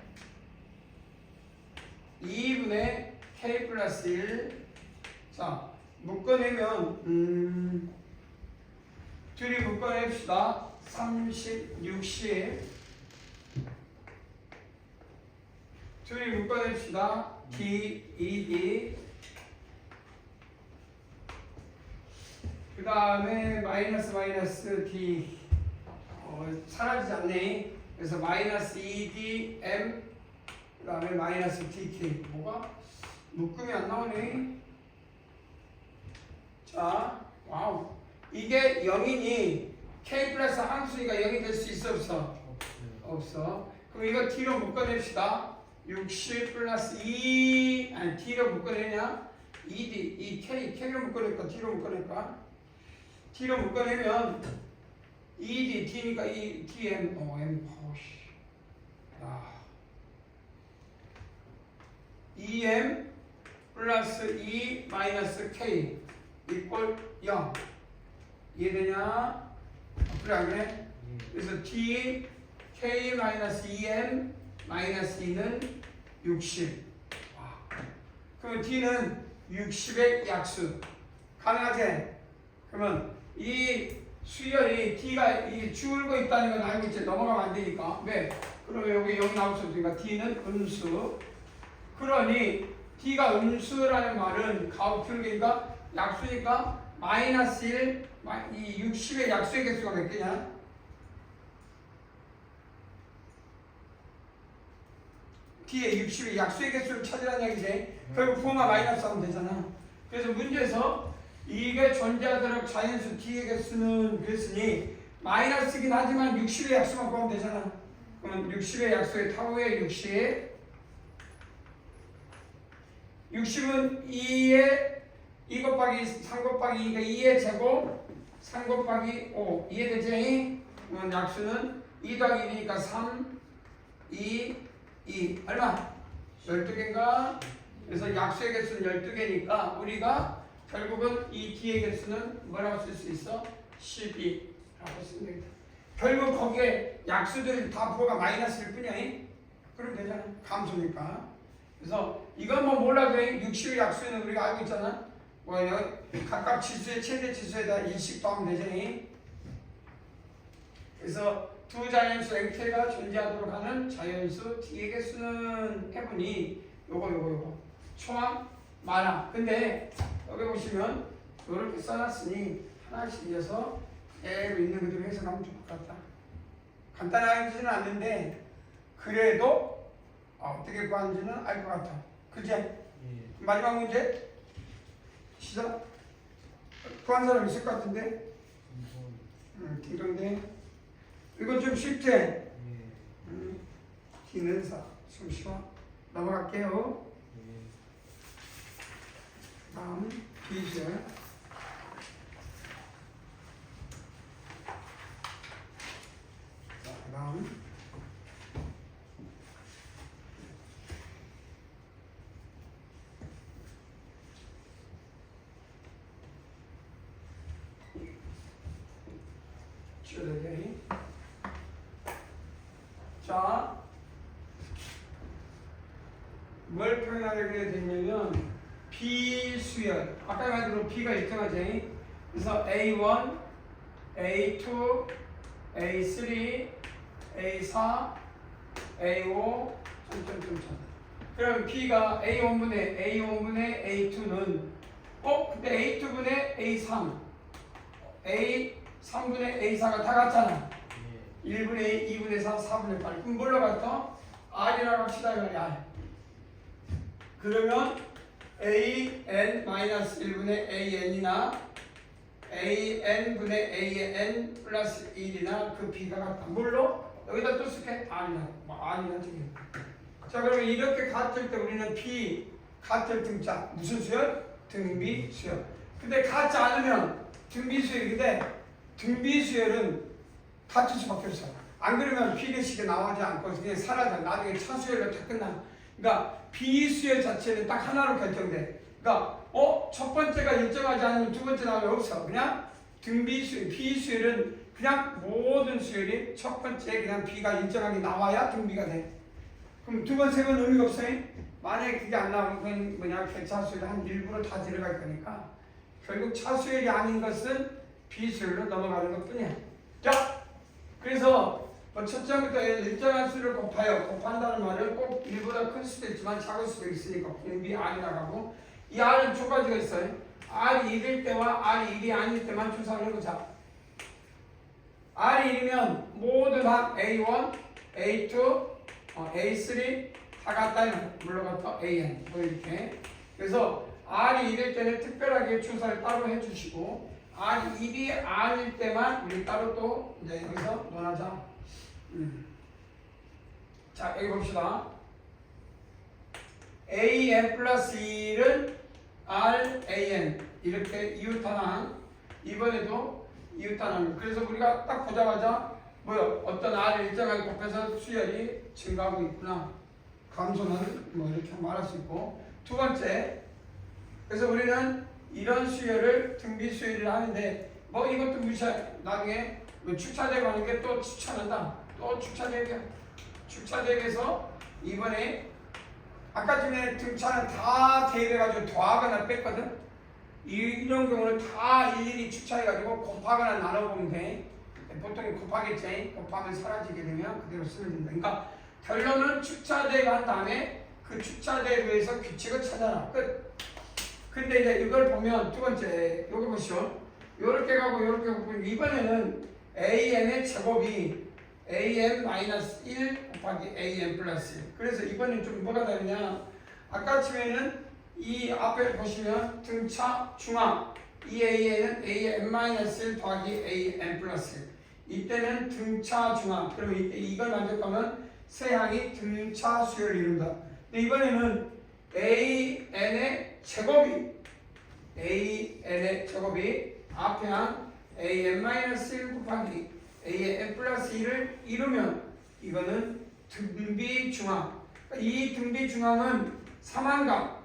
2분의 k 플러스 1. 자, 묶어내면 둘이 묶어냅시다. 30, 60. 둘이 묶어냅시다. d, 2d. 그 다음에 마이너스 d. 사라지지 않네. 그래서 마이너스 2d, m. 그 다음에 마이너스 dk. 뭐가? 묶음이 안 나오네. 자, 와우. 이게 0이니 k 플러스 함수니까 0이 될 수 있어, 없어? 없어. 그럼 이거 t로 묶어냅시다. 60 플러스 2, 아니 t로 묶어내냐? 2d, 이 k로 묶어낼까? t로 묶어낼까? t로 묶어내면 2d, t니까 이 tm, m, 야. 2m 플러스 2 마이너스 k 이꼴 0. 이해되냐? 그래 안 그래? 그래서 t k 마이너스 2m 마이너스 2는 60. 와. 그러면 t는 60의 약수. 가능하지? 그러면 이 수열이 t가 이 줄고 있다는 건 알고 있지. 넘어가면 안 되니까. 왜? 그러면 여기 나올 수 없으니까 t는 음수. 그러니 t가 음수라는 말은 가우풀기가 약수니까 마이너스 1, 이 60의 약수의 개수가 몇 개냐? t의 60의 약수의 개수를 찾으라는 얘기지. 결국 부호만 마이너스 하면 되잖아. 그래서 문제에서 이게 존재하도록 자연수 t의 개수는 그랬으니 마이너스긴 하지만 60의 약수만 구하면 되잖아. 그러면 60의 약수의 타우의 60 60은 2에 2 곱하기 3 곱하기 2가 2의 제곱 3 곱하기 5 이해되지? 그러면 약수는 2 더하기 1이니까 3 2 2 얼마? 12개인가? 그래서 약수의 개수는 12개니까 우리가 결국은 이 뒤의 개수는 뭐라고 쓸 수 있어? 12라고 쓰면 되겠다. 결국 거기에 약수들이 다 부호가 마이너스일 뿐이야. 그럼 되잖아. 감소니까. 그래서 이건 뭐 몰라도 60의 약수는 우리가 알고 있잖아. 뭐예요? 각각 지수의 최대 지수에다 1씩 더하면 되지. 그래서 두 자연수 nk가 존재하도록 하는 자연수 t의 개수는 해보니 요거 초항 많아. 근데 여기 보시면 이렇게 써놨으니 하나씩 이어서 A로 있는 그대로 해석하면 좋을 것 같다. 간단하지는 않는데 그래도 어떻게 구하는지는 알 것 같아. 그치? 마지막 문제 시작. 구한 사람 있을 것 같은데? 딩동댕. 이건 좀 쉽지? D는 4. 숨 쉬어. 넘어갈게요. 다음 B죠. 자, 다음 줄여야. 자, 뭘 표현하려고 해야 되냐면 B수열. 아까 말대로 B가 일정하지. 그래서 A1, A2, A3, A4, A5, 점점점점. 그럼 B가 A1분의 A2는 근데 A2분의 A3, A3분의 A4가 다 같잖아. 1분의 2, 2분의 4, 4분의 8. 그럼 뭘로 같아? R이라고 합시다. 이거 R. 그러면 AN-1분의 AN이나 AN분의 AN 플러스 1이나 그 B가 같다. 뭘로? 여기다 또 쓸게. R이나. R이나 저기. 자, 그러면 이렇게 같을 때 우리는 B 같을 등자. 무슨 수열? 등비 수열. 근데 같지 않으면 등비 수열인데 등비 수열은 같을 수밖에 없어. 안 그러면 비례식이 나오지 않고 그냥 사라져. 나중에 차수열로 다 끝나. 그러니까 비수열 자체는 딱 하나로 결정돼. 그러니까 첫 번째가 일정하지 않으면 두 번째 나오면 없어. 그냥 등비수열, 비수열은 그냥 모든 수열이 첫 번째 그냥 비가 일정하게 나와야 등비가 돼. 그럼 두 번, 세 번 의미가 없어요. 만약에 그게 안 나오면 그건 뭐냐 개차수열이 한 일부러 다 들어갈 거니까 결국 차수열이 아닌 것은 비수열로 넘어가는 것 뿐이야. 자, 그래서 첫 장부터 일정한 수를 곱한다는 말은 꼭 1보다 클 수도 있지만 작을 수도 있으니까 공비 R이라고 하고, 이 R은 두 가지가 있어요. R이 1일 때와 R이 1이 아닐 때만 조사를 해보자. R이 1이면 모두 다 A1, A2, A3 다 같다. 물러갔다 AN 뭐 이렇게. 그래서 R이 1일 때는 특별하게 조사를 따로 해주시고 R이 1이 아닐 때만 우리 따로 또 이제 여기서 논하자. 자, 여기 봅시다. AN 플러스 1은 RAN 이렇게 이웃하나 이번에도 이웃하나. 그래서 우리가 딱 보자마자 뭐요? 어떤 R을 일정하게 곱해서 수열이 증가하고 있구나. 감소는 뭐 이렇게 말할 수 있고. 두 번째, 그래서 우리는 이런 수열을 등비 수열을 하는데 뭐 이것도 무시해. 나중에 뭐 축차대고 하는 게 또 추천한다. 또 축차대기야. 축차대기에서 이번에 아까 전에 등차는 다 대입해가지고 더하거나 뺐거든. 이런 경우는 다 일일이 축차해가지고 곱하거나 나눠보면 돼. 보통 곱하겠지. 곱하면 사라지게 되면 그대로 쓰면 된다. 그러니까 결론은 축차대가 한 다음에 그 축차대에서 규칙을 찾아라. 끝. 근데 이제 이걸 보면 두 번째 여기 보시오. 요렇게 가고 요렇게 보면 이번에는 AN의 제곱이 AN-1 곱하기 AN 플러스 1. 그래서 이번엔 좀 뭐가 다르냐. 아까 처음에는 이 앞에 보시면 등차 중앙 이 AN은 AN-1 더하기 AN 플러스 1. 이때는 등차 중앙. 그러면 이때 이걸 만족하면 세항이 등차 수열을 이룬다. 근데 이번에는 AN의 제곱이 앞에 한 AN-1 곱하기 A의 N 플러스 1을 이루면 이거는 등비중항. 이 등비중항은 3항과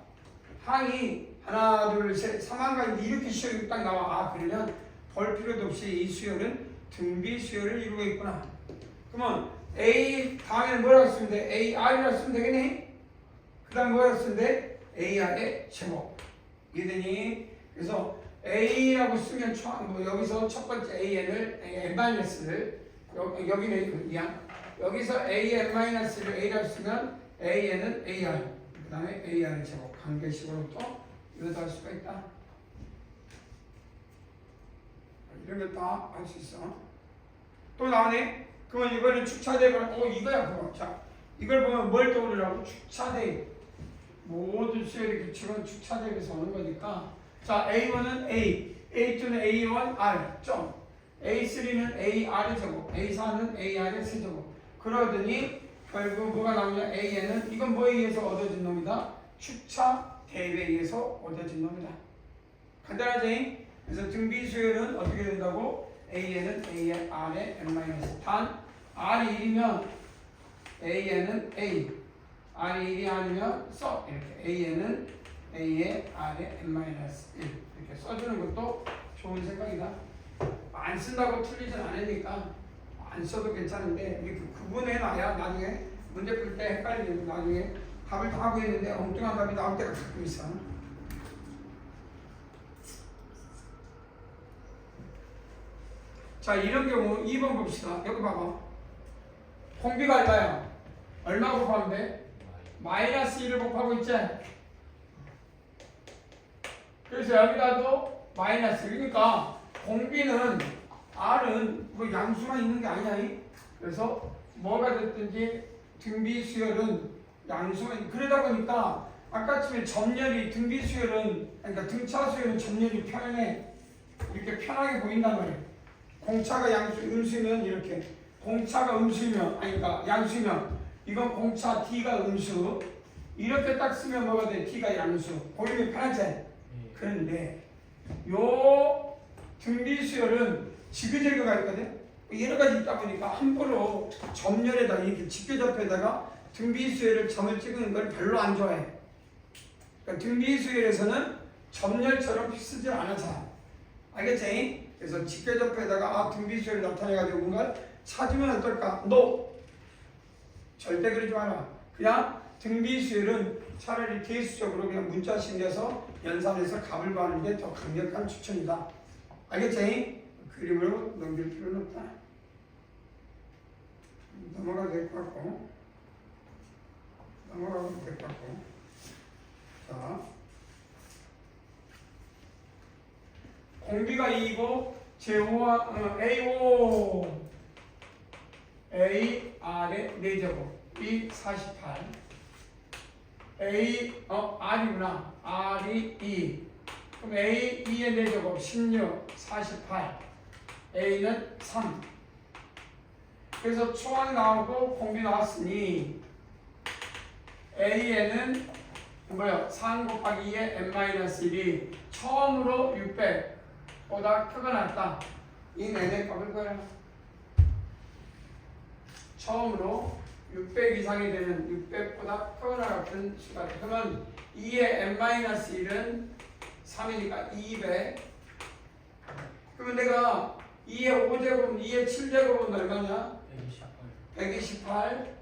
항이 하나 둘셋 3항과 이렇게 수열이 딱 나와. 아 그러면 볼 필요도 없이 이 수열은 등비 수열을 이루고 있구나. 그러면 A 다음에는 뭐라고 쓰면 돼? AR이라고 쓰면 되겠니? 그 다음 뭐라고 쓰면 돼? AR의 제곱. 이해되니? 그래서 A라고 쓰면 여기서 첫 번째 AN을 N-를 여기는 그냥 여기서 AN-를 A라고 쓰면 AN은 AR 그 다음에 AR의 제곱 관계식으로 또 이것도 할 수가 있다. 이런 거 다 할 수 있어. 또 나오네? 그러면 이거는 축차대입을 이거야 그거. 자 이걸 보면 뭘 떠오르라고? 축차대입. 모든 수열의 규칙은 축차대입에서 오는 거니까 자 A1은 A, A2는 A1 R 점 A3는 AR의 제곱, A4는 AR의 세제곱. 그러더니 결국 뭐가 나오냐? AN은 이건 뭐에 의해서 얻어진 놈이다? 축차 대입에 의해서 얻어진 놈이다. 간단하지? 그래서 등비 수열은 어떻게 된다고? AN은 AR의 N- 단 R이 1이면 AN은 A, R이 1이 아니면 써 이렇게 AN은 A의 R의 N-1 이렇게 써주는 것도 좋은 생각이다. 안 쓴다고 틀리진 않으니까 안 써도 괜찮은데 이렇게 구분해놔야 나중에 문제 풀 때 헷갈리면 나중에 답을 다 하고 있는데 엉뚱한 답이 나올 때가 가끔 있어. 자 이런 경우 2번 봅시다. 여기 봐봐. 공비가 얼마야? 얼마 곱하면 돼? 마이너스 1을 곱하고 있지? 그래서 여기다도 마이너스. 그러니까 공비는 R은 뭐 양수만 있는 게 아니야. 그래서 뭐가 됐든지 등비 수열은 양수만. 그러다 보니까 아까쯤에 점열이 등비 수열은 그러니까 등차 수열은 점열이 편해. 이렇게 편하게 보인단 말이야. 공차가 양수 음수면 이렇게 공차가 음수면 아니 그러니까 양수면 이건 공차 D가 음수 이렇게 딱 쓰면 뭐가 돼? D가 양수. 보이면 편하지? 그런데 요 등비수열은 지그재그가 있거든. 여러 가지 있다 보니까 함부로 점열에다 이렇게 직교접에다가 등비수열을 점을 찍는 걸 별로 안 좋아해. 그러니까 등비수열에서는 점열처럼 쓰질 않아 잘. 알겠지? 그래서 직교접에다가 등비수열이 나타내가지고 뭔가 찾으면 어떨까? 너 절대 그러지 마라. 그냥 등비수열은 차라리 개수적으로 그냥 문자 신겨서 연산해서 값을 구하는 게 더 강력한 추천이다. 알겠지? 그림으로 넘길 필요는 없다. 넘어가도 될 것 같고 넘어가도 될 것 같고 자 공비가 2이고 제5와 A5 AR의 4제곱 이 48 R이구나. R이 2 그럼 A2의 4제곱 16 48 A는 3 그래서 초항 나오고 공비 나왔으니 AN은 뭐야? 3 곱하기 2의 N-1이 처음으로 600보다 크거나 같다. 이 내내 값을 거야. 처음으로 600 이상이 되는 600보다 크거나 같은 수가 돼. 그러면 2의 N-1은 3이니까 200. 그러면 내가 2의 5제곱, 2의 7제곱은 얼마냐? 128.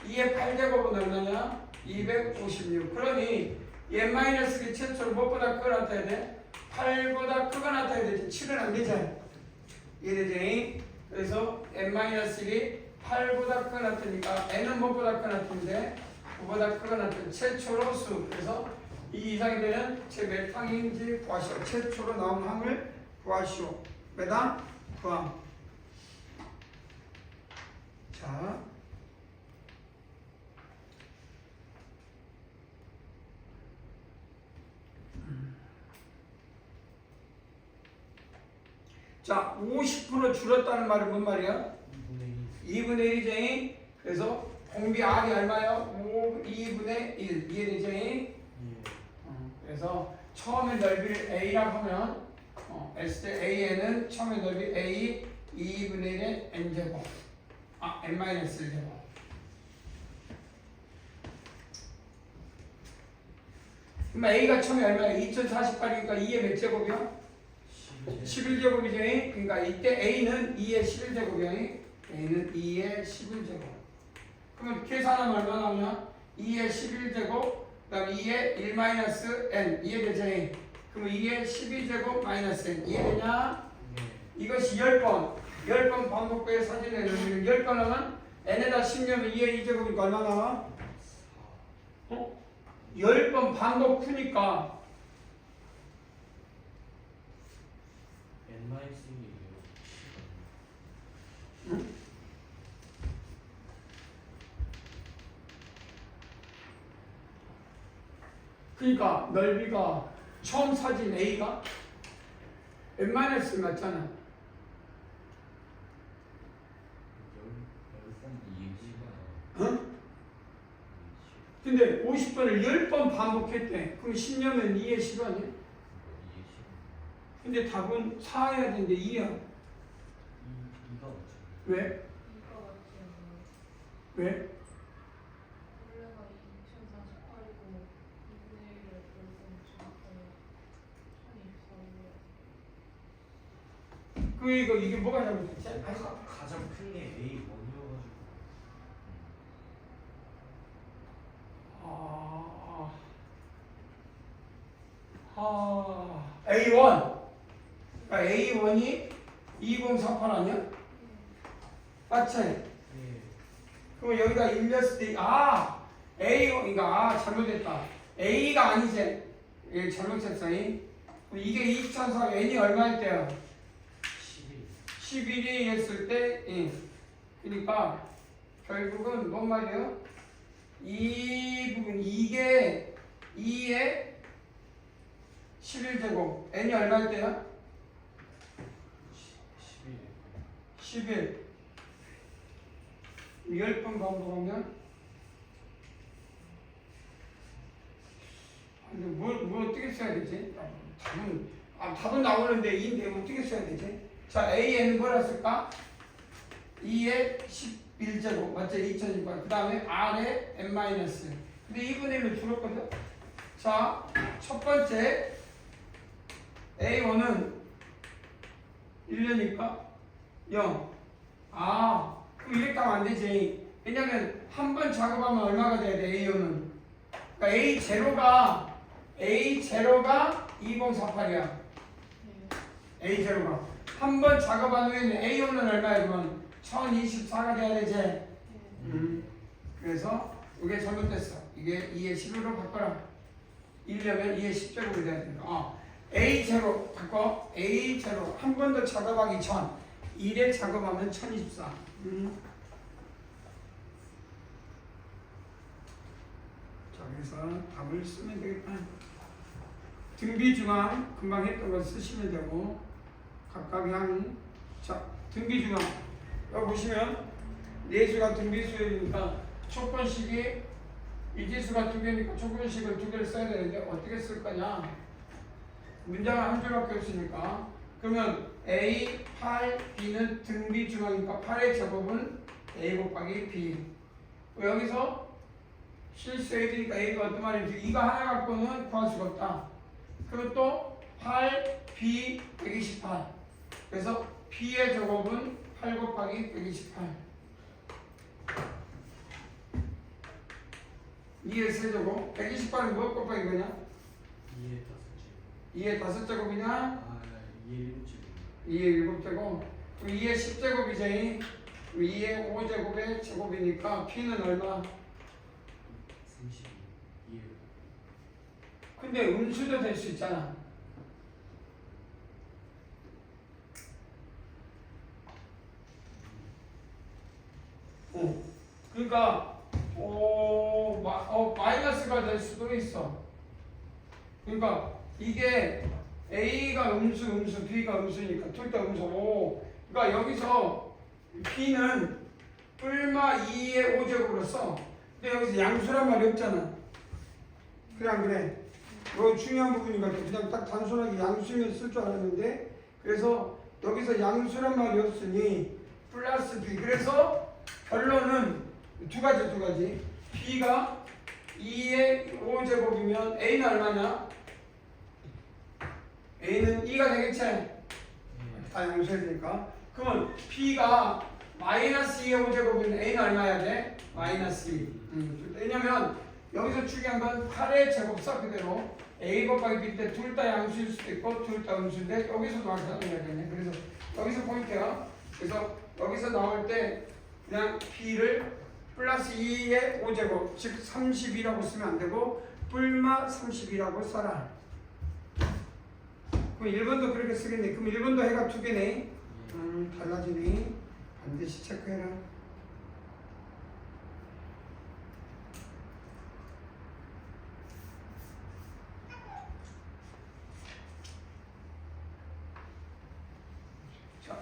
2의 8제곱은 얼마냐? 256. 그러니 N-이 최초로 무엇보다 크거나 같아야 돼? 8보다 크거나 같아야 되지. 7은 안 되지. 이해되지? 그래서 N-1이 8보다 크거나 같으니까 N은 무엇보다 크거나 같은데 9보다 크거나 같은 최초로 수. 그래서 이 이상이 되는 제 몇 항인지 구하시오. 최초로 나온 항을 구하시오. 몇항? 9항. 자, 자, 50% 줄었다는 말은 뭔 말이야? 2분의 1이지. 그래서 공비 R이 얼마요? 2분의 1 이해되죠? 예. 그래서 처음에 넓이를 A라고 하면 S 때 A에는 처음에 넓이 A 2분의 1의 N제곱 N-1제곱 그럼 A가 처음에 얼마예요? 2048이니까 2의 몇 제곱이요? 11제곱이죠. 그러니까 이때 A는 2의 11제곱이요. A는 2의 11제곱. 그러면 계산하면 얼마 나오냐? 2의 11제곱, 그 다음에 2의 1-n. 이해되죠? 그러면 2의 12제곱 마이너스 n. 이해되냐? 이것이 10번. 10번 반복되게 사진에 넣으면 10번 하면 n에다 10면 2의 2제곱이니까 얼마 나와? 10번 반복 푸니까 그러니까 넓이가 처음 사진 A가 n-1 맞잖아. 응? 근데 50번을 10번 반복했대. 그럼 10년은 2의 10 아니야? 근데 답은 4해야 되는데 2야. 왜? 왜? 그러니까 이게 뭐가 잘못됐지? 가장 큰 게 A1이어가지고 A1. 그러니까 A1이 2048 아니야? 맞지? 예. 그럼 여기다 일렸을 때 A1 그러니까 잘못됐다. A가 아니지. 예, 잘못했어. 그럼 이게 2004 N이 얼마일 때야? 11이 했을 때 그러니까 결국은 뭔 말이에요? 이 부분 이게 2의 11제곱 n이 얼마일 때야? 11 10번 반복하면 근데 뭘 어떻게 써야 되지? 답은 나오는데 2인데 어떻게 써야 되지? 자, A에는 뭐라 쓸까? 2의 11제곱, 맞죠? 2028. 그 다음에 R의 n-. 근데 2분의 1을 줄었거든? 자, 첫 번째 A1은 1년이니까 0. 그럼 이렇게 하면 안 되지. 왜냐면 한 번 작업하면 얼마가 돼야 돼, A1은? 그러니까 A0가 2048이야. A0가. 한 번 작업한 후에는 A1은 얼마야 그러면? 1024가 돼야 되지. 그래서 이게 잘못됐어. 이게 2의 11로 바꿔라. 1려면 2의 10제곱이 돼야 되니까. A0 바꿔. A0 한 번 더 작업하기 전 1에 작업하면 1024. 자, 그래서 답을 쓰면 되겠다. 등비중앙 금방 했던 거 쓰시면 되고 각각 향. 자, 등비중앙 여기 보시면 내수가 등비수니까 촉분식이 이지수가 2개니까 촉분식을 2개를 써야 되는데 어떻게 쓸 거냐. 문장은 한 줄밖에 없으니까 그러면 A, 8, B는 등비중앙이니까 8의 제곱은 A 곱하기 B. 여기서 실수해야 되니까 A가 어떤 말인지 이거 하나 갖고는 구할 수가 없다. 그리고 또 8, B, 128. 그래서 B의 제곱은 8 곱하기 128. 2의 세제곱. 128은 뭐 곱하기 거냐? 2의 5제곱. 2의 5제곱이냐? 2의 7제곱. 2의 7제곱. 2의 10제곱이지. 2의 5제곱의 제곱이니까 P는 얼마? 32. 2의. 근데 음수도 될 수 있잖아. 그러니까 마이너스가 될 수도 있어. 그러니까 이게 A가 음수, B가 음수니까 둘 다 음수. 그러니까 여기서 B는 뿔마 2의 5제곱으로 써. 근데 여기서 양수란 말이 없잖아. 그래 안 그래? 이거 중요한 부분인 것 같아. 그냥 딱 단순하게 양수면 쓸 줄 알았는데 그래서 여기서 양수란 말이 없으니 플러스 B. 그래서 결론은 두 가지. B가 2의 5제곱이면 A는 얼마냐? A는 2가 되겠지? 다 양수해야 되니까. 그러면 B가 마이너스 2의 5제곱이면 A는 얼마야 돼? 마이너스 2. 왜냐면 여기서 중요한 건 8의 제곱사 그대로 A 곱하기 B 때 둘 다 양수일 수도 있고 둘 다 음수인데 여기서도 마찬가지네. 그래서 여기서 포인트야. 그래서 여기서 나올 때 그냥 B를 플러스 2의 5제곱 즉 32라고 쓰면 안 되고 뿔마 32라고 써라. 그럼 1번도 그렇게 쓰겠네. 그럼 1번도 해가 두 개네. 달라지네. 반드시 체크해라. 자.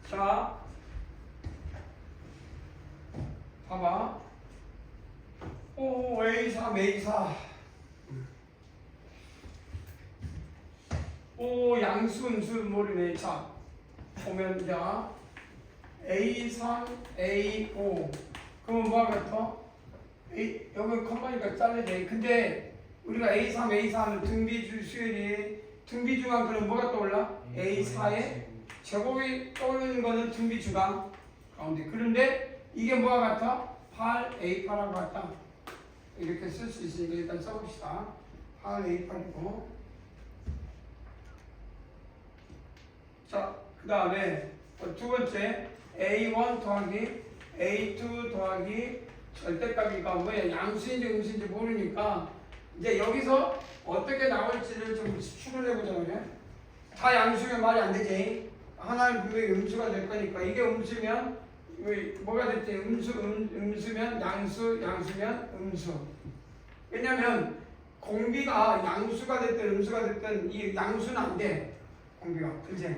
자, 봐봐. 오, A3, A4. 오, 양수, 음수 모르네. 자, 보면 자, A3, A5. 그러면 뭐가 같아? 여기 컴마니까 잘라야 돼. 근데 우리가 A3, A4는 등비주 수열이 등비중앙 그럼 뭐가 떠올라? A4에 제곱이 떠오르는 거는 등비주간 가운데. 그런데 이게 뭐와 같아? 8, A8하고 같다. 이렇게 쓸 수 있으니까 일단 써봅시다. 8, A8이고. 자, 그 다음에 두 번째 A1 더하기 A2 더하기 절대값이가 뭐야? 양수인지 음수인지 모르니까 이제 여기서 어떻게 나올지를 좀 추론해보자. 그래? 다 양수면 말이 안 되지. 하나는 분명히 음수가 될 거니까 이게 음수면 뭐가 됐지? 음수면 양수, 양수면 음수. 왜냐면 공비가 양수가 됐든 음수가 됐든 이 양수는 안 돼. 공비가 그지?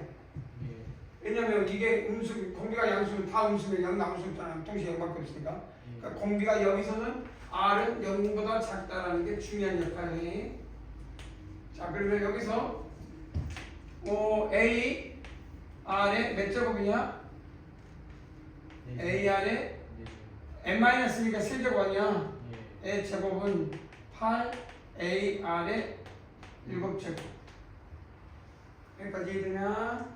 왜냐면 이게 음수, 공비가 양수면 다 음수면 0 나올 수 없잖아. 동시에 0밖에 없으니까. 그러니까 공비가 여기서는 R은 0보다 작다라는 게 중요한 역할이니. 자, 그러면 여기서 A R에 몇 제곱이냐? A R에 n-니까 세제곱 아니야? A 제곱은 8 A R에 7제곱. 여기까지 이해되냐?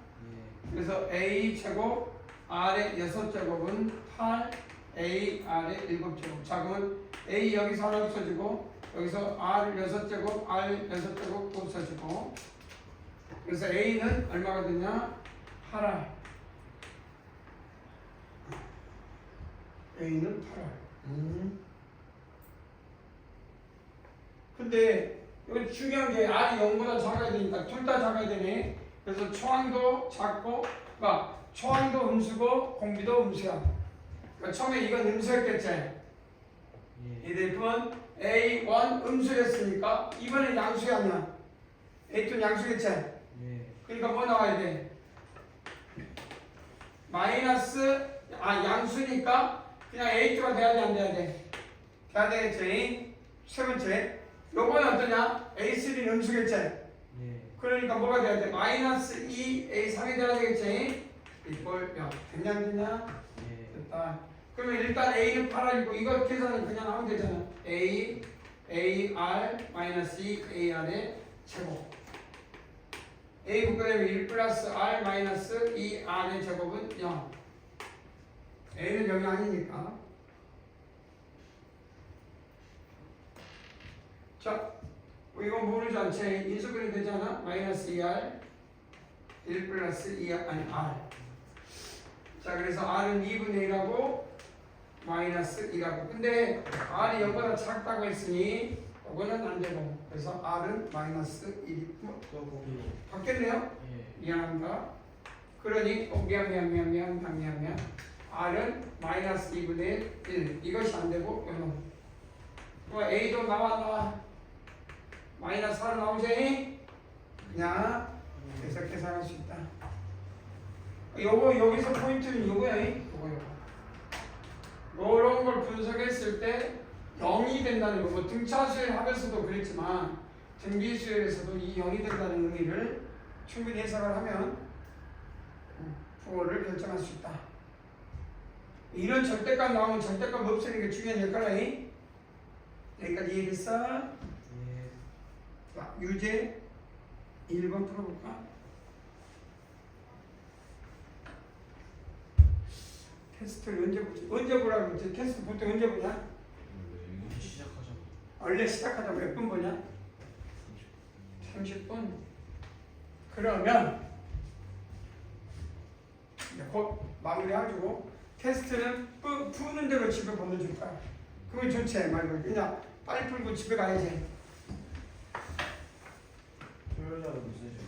그래서 A 제곱 R의 6제곱은 8 A R의 7제곱. 자, 그러면 A 여기서 하나 없어지고 여기서 R 6제곱 R 6제곱 또 없어지고. 그래서 A는 얼마가 되냐? 8R. A는 8R. 근데 여기 중요한 게 R이 0보다 작아야 되니까 둘 다 작아야 되네. 그래서 초항도 작고, 그러니까 초항도 음수고 공비도 음수야. 그러니까 처음에 이건 음수였겠지. 이 대표는 A1 음수였으니까 이번엔 양수야 아니야? A2는 양수겠지. 그러니까 뭐 나와야 돼? 마이너스 양수니까 그냥 A2가 돼야 돼 안 돼야 돼? 돼야 되겠지. 세 번째 요거는 어떠냐? A3는 음수겠지. 그러니까 뭐가 돼야 돼? 마이너스 2 A3이 돼야 되겠지. 이걸 됐냐 안 됐냐? 됐다. 그러면 일단 A는 8R이고 이거 계산은 그냥 하면 되잖아. A AR 마이너스 2 AR의 제곱. A 묶어내면 1 플러스 R 마이너스 2R의 제곱은 0. A는 0이 아니니까. 자, 이거 모르지 않지? 인수분해 되잖아. 마이너스 2R 1 플러스 2R 아니 R. 자, 그래서 R은 2분의 1하고 마이너스 2라고. 근데 R이 0보다 작다고 했으니 이거는 안 되고. 그래서 R은 마이너스 1이 또 거기 바뀌었네요? 예. 미안합니다. 그러니 미안. R은 마이너스 2분의 1. 이것이 안 되고 이거는. 또 A도 나와. 마이너스 4로 나오지? 그냥 그래서 계산할 수 있다. 여기서 포인트는 요거야. 요거. 요런 걸 분석했을 때 0이 된다는 거. 뭐 등차수열 하면서도 그랬지만 등비수열에서도 이 0이 된다는 의미를 충분히 해석을 하면 부호를 결정할 수 있다. 이런 절대값 나오면 절대값 없애는 게 중요한 역할이야. 여기까지 이해됐어? 예. 자, 유제 1번 풀어볼까? 테스트를 언제 보라고 했지? 테스트 보통 언제 보냐? 왜 시작하자고. 원래 시작하자고 몇 분 보냐? 30분. 그러면 이제 곧 마무리해가지고 테스트는 푸는 대로 집에 보내줄 거야. 그러면 좋지 말고 그냥 빨리 풀고 집에 가야지. 토요일날은 무슨 시간?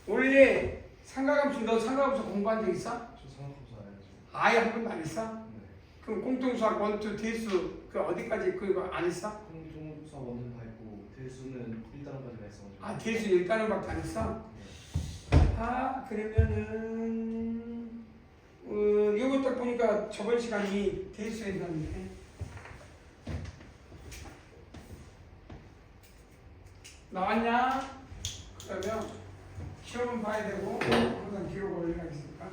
원래 삼각함수 너 삼각함수 공부한 적 있어? 저 상관없어 안 해야죠. 아예 한 번도 안 했어? 네. 그럼 공통수학 원투 대수 그 어디까지 그거 안 했어? 공통수학 원은 다 있고 대수는 1단원까지만 했어가지고. 아 대수 1단원밖에 안 했어? 네. 아 그러면은 이거 딱 보니까 저번 시간이 대수였는데 나왔냐? 그러면 시험은 봐야 되고 항상 기록을 올려야겠습니까?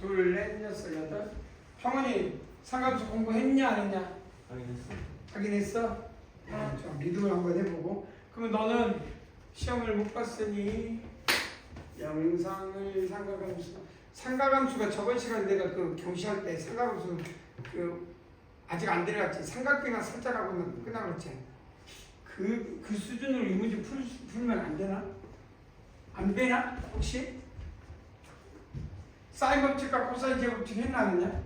둘, 넷, 여섯, 여덟. 평원이 상관수 공부했냐 안 했냐? 확인했어. 확인했어? 자, 리듬을 한번 해보고. 그러면 너는 시험을 못 봤으니 영상을 삼각함수가 저번 시간에 내가 그 교시할 때 삼각함수 그 아직 안 들어갔지. 삼각비나 살짝 하고 끝나갔지. 그 수준으로 이 문제 풀면 안 되나? 안 되나? 혹시? 사인 법칙과 코사인 제법칙 했나 안 했냐?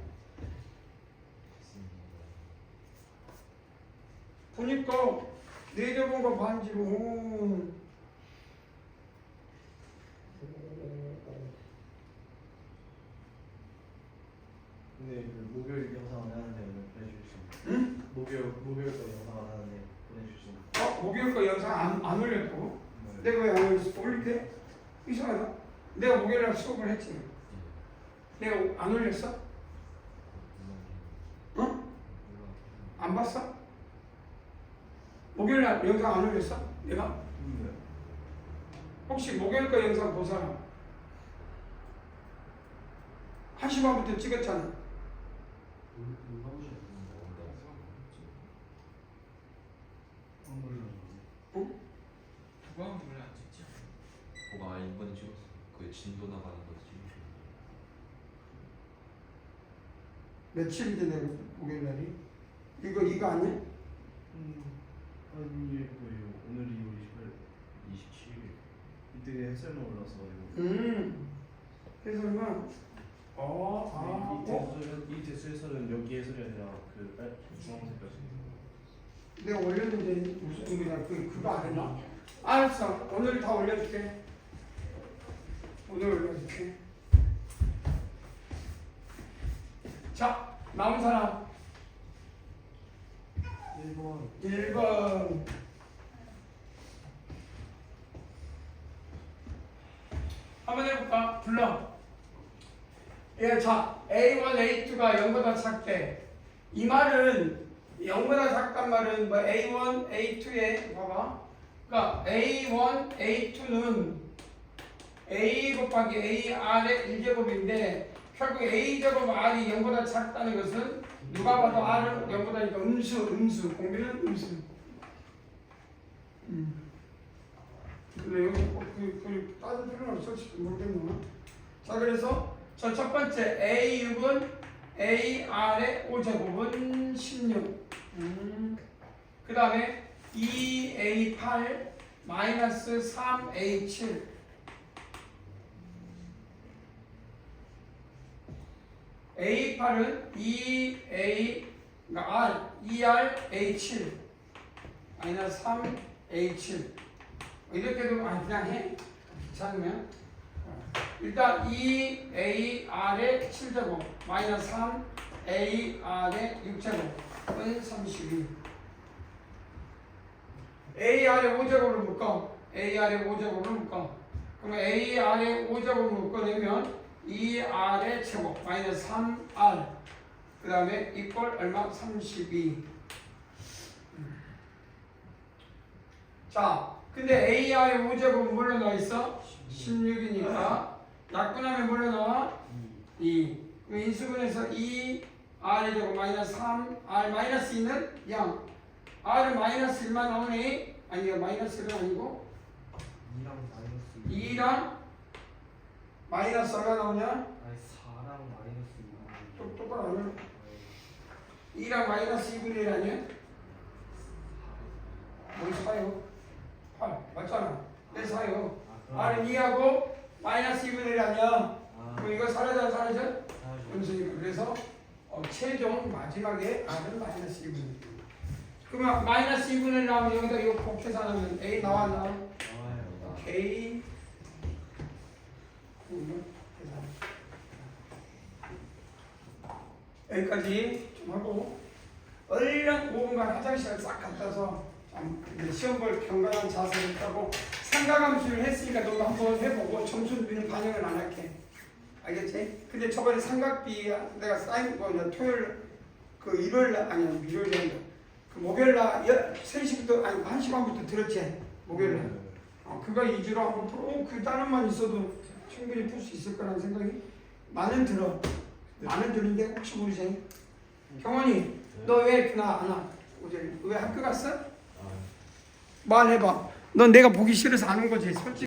보니까 내려본 거 반지로 근데 그 목요일 영상 안 하는데 오늘 보내줄 수 있나요? 응? 목요일 거 영상 안 하는데 보내줄 수 있나요? 목요일 거 영상 안 올렸다고? 네. 내가 왜 안 올렸어? 올릴게? 이상하다. 내가 목요일날 수업을 했지. 내가 안 올렸어? 응? 안 봤어? 목요일날 영상 안 올렸어? 내가? 네. 혹시 목요일 거 영상 본 사람? 1시 반부터 찍었잖아. 그거 하면 원래 안 찍지 않아? 뭐가 이번에 찍었어. 그 진도 나가는 거 찍었어. 며칠인데 내가 목요일 날이? 이거 아니야? 아니 뭐예요? 오늘이 28일, 27일. 이때 해설만 올라서 해설만 이 대수에서는 여기 해설이 아니라 그 주황색까지. 내가 올렸는데 무슨 의미냐? 그거 안 했나? 알았어. 오늘 다 올려줄게. 오늘 올려줄게. 자, 남은 사람 1번 1번. 한번 해볼까? 불러. 예, 자, A1, A2가 0보다 작대. 이 말은 0보다 작단 말은 뭐 A1, A2에 봐봐. 그러니까 A1, A2는 A 곱하기 AR의 1제곱인데 결국 A제곱 R이 0보다 작다는 것은 누가 봐도 R은 0보다니까 음수. 공비는 음수. 근데 여기 그 따질 필요는 없을지 모르겠네. 자, 그래서 저 첫 번째 A6은 AR의 5제곱은 16. 그 다음에 2A8 마이너스 3A7. A8은 2A 그러니까 R 2R A7 마이너스 3A7 이렇게도 그냥 해 귀찮으면 일단 2AR의 7제곱 마이너스 3AR의 6제곱은 32 AR의 5제곱을 묶어 AR의 5제곱을 묶어 그러면 AR의 5제곱을 묶어내면 2R의 제곱 마이너스 3R 그 다음에 이꼴 얼마? 32 자 근데 AR의 5제곱은 뭘로 나와 있어? 16이니까 약분하면 뭘로 나와? 2 그럼 인수분해서 2R의 제곱 마이너스 3R 마이너스 2는 0 R은 마이너스 1만 나오네 아니요 마이너스 1은 아니고 2랑 마이너스 얼마 나오냐? 아니 4랑 마이너스 2. 똑바로 안 해. 2랑 마이너스 2분의 1 아니야? 뭔 4요? 8 맞잖아. 내 4요. R은 2하고 마이너스 2분의 1 아니야. 그럼 이거 사라져 사라져? 음수니까 그래서 최종 마지막에 R은 마이너스 2분의 1. 그러면 마이너스 2분의 1 나오면 여기다 이거 곱계산하면 A 나왔나? 나와요. 오케이. 여기까지 좀 하고 얼른 5분간 화장실을 싹 갔다 와서 시험 볼 경건한 자세를 따고 삼각함수를 했으니까 너도 한번 해보고 점수는 반영을 안 할게 알겠지? 근데 저번에 삼각비 내가 쌓인 거 토요일 그 일요일 날 아니야 일요일에 그 목요일 날 3시부터 아니 1시 반부터 들었지 목요일 날 그거 위주로 한번 풀어 그 단원만 있어도 충분히 풀 수 있을 거라는 생각이 많은 들어 많은 들는데 혹시 모르지 경원이 너 왜 그날 안 와? 어제 왜 학교 갔어? 말해봐 넌 내가 보기 싫어서 안 온 거지 솔직히